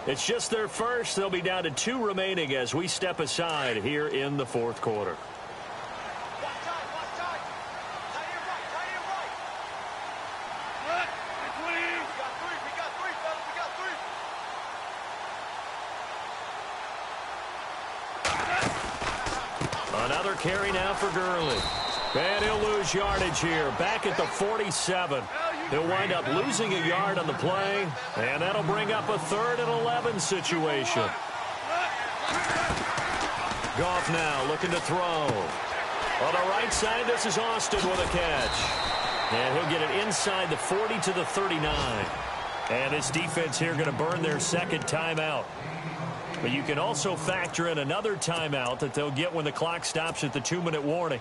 It's just their first. They'll be down to 2 remaining as we step aside here in the fourth quarter. Another carry now for Gurley. And he'll lose yardage here. Back at the 47. He'll wind up losing a yard on the play. And that'll bring up a 3rd and 11 situation. Goff now looking to throw. On the right side, this is Austin with a catch. And he'll get it inside the 40 to the 39. And this defense here going to burn their second timeout. But you can also factor in another timeout that they'll get when the clock stops at the 2-minute warning.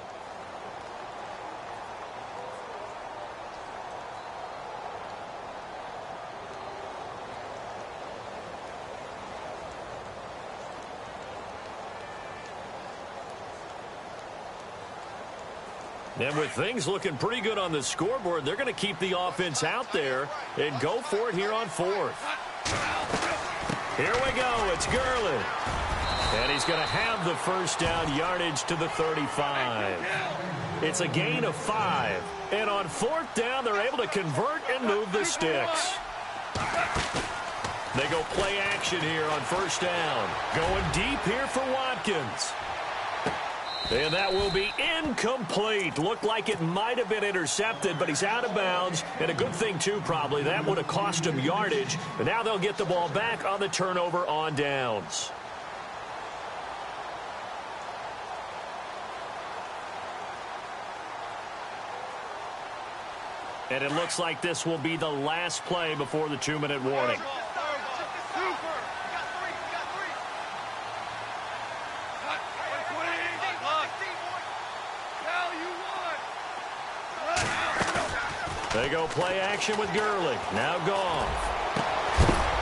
And with things looking pretty good on the scoreboard, they're going to keep the offense out there and go for it here on 4th. Here we go. It's Gurley. And he's going to have the first down, yardage to the 35. It's a gain of 5. And on 4th down, they're able to convert and move the sticks. They go play action here on 1st down. Going deep here for Watkins. And that will be incomplete. Looked like it might have been intercepted, but he's out of bounds. And a good thing, too, probably. That would have cost him yardage. But now they'll get the ball back on the turnover on downs. And it looks like this will be the last play before the 2-minute warning. They go play action with Gurley. Now Goff.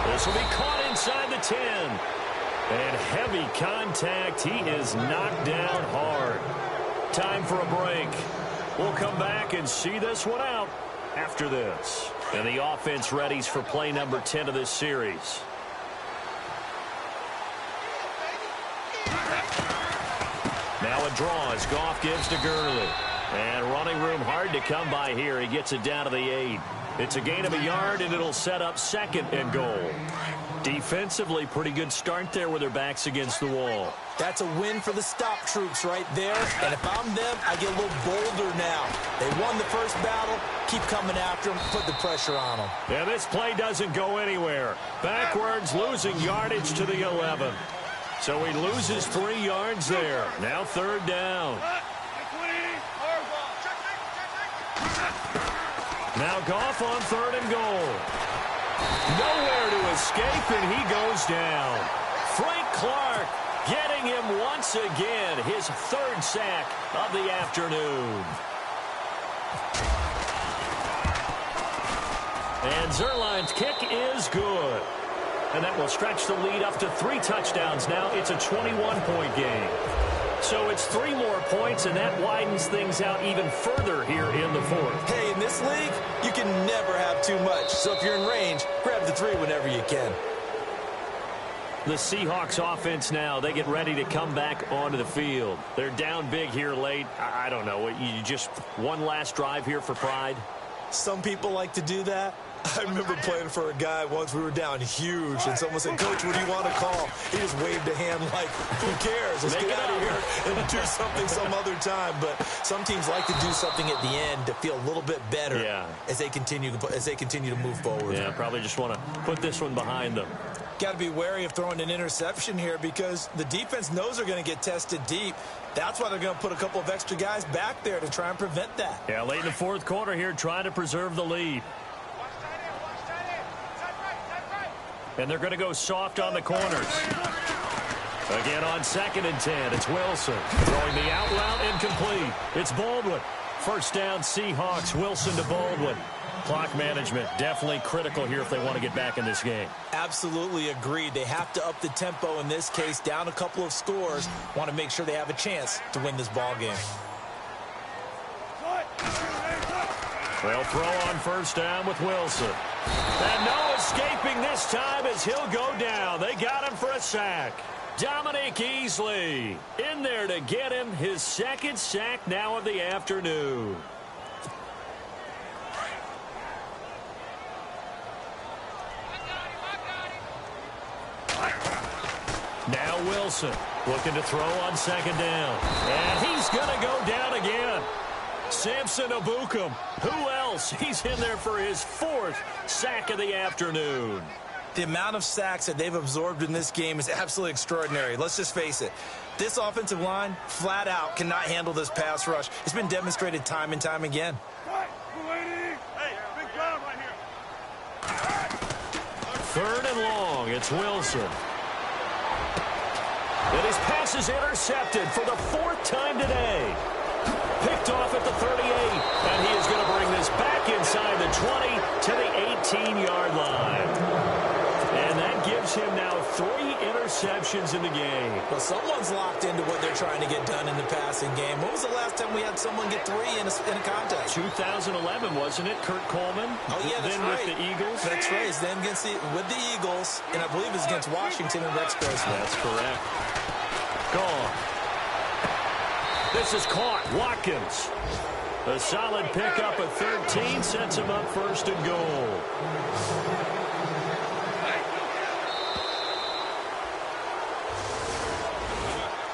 This will be caught inside the 10. And heavy contact. He is knocked down hard. Time for a break. We'll come back and see this one out after this. And the offense readies for play number 10 of this series. Now a draw as Goff gives to Gurley. And running room hard to come by here. He gets it down to the 8. It's a gain of a yard, and it'll set up 2nd and goal. Defensively, pretty good start there with their backs against the wall. That's a win for the stop troops right there. And if I'm them, I get a little bolder now. They won the first battle. Keep coming after them. Put the pressure on them. Yeah, this play doesn't go anywhere. Backwards, losing yardage to the 11. So he loses 3 yards there. Now 3rd down. Now Goff on 3rd and goal. Nowhere to escape, and he goes down. Frank Clark getting him once again, his 3rd sack of the afternoon. And Zerline's kick is good. And that will stretch the lead up to 3 touchdowns now. It's a 21-point game. So it's 3 more points, and that widens things out even further here in the 4th. Hey, in this league, you can never have too much. So if you're in range, grab the 3 whenever you can. The Seahawks offense now, they get ready to come back onto the field. They're down big here late. I don't know. You just one last drive here for pride? Some people like to do that. I remember playing for a guy once. We were down huge, and someone said, "Coach, what do you want to call?" He just waved a hand like, "Who cares? Let's get out of here and do something some other time." But some teams like to do something at the end to feel a little bit better as they continue to move forward. Yeah, probably just want to put this one behind them. Got to be wary of throwing an interception here because the defense knows they're going to get tested deep. That's why they're going to put a couple of extra guys back there to try and prevent that. Yeah, late in the 4th quarter here, trying to preserve the lead. And they're going to go soft on the corners. Again on 2nd and 10. It's Wilson throwing the out route incomplete. It's Baldwin. First down, Seahawks. Wilson to Baldwin. Clock management definitely critical here if they want to get back in this game. Absolutely agreed. They have to up the tempo in this case, down a couple of scores. Want to make sure they have a chance to win this ball game. They'll throw on first down with Wilson. And no escaping this time as he'll go down. They got him for a sack. Dominique Easley in there to get him his second sack now of the afternoon. Now Wilson looking to throw on second down. And he's going to go down again. Samson Abukum. Who else? He's in there for his fourth sack of the afternoon. The amount of sacks that they've absorbed in this game is absolutely extraordinary. Let's just face it. This offensive line, flat out, cannot handle this pass rush. It's been demonstrated time and time again. Hey, big ground right here. Third and long. It's Wilson. And his pass is intercepted for the fourth time today. Picked off at the 38. And he is going to bring this back inside the 20 to the 18-yard line. And that gives him now 3 interceptions in the game. Well, someone's locked into what they're trying to get done in the passing game. When was the last time we had someone get 3 in a contest? 2011, wasn't it? Kurt Coleman? Oh, yeah, that's then right. With the Eagles? That's right. Then with the Eagles, and I believe it's against Washington and Rex Grossman. That's correct. Gone. This is caught. Watkins. A solid pickup of 13 sets him up first and goal.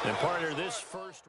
And partner, this first...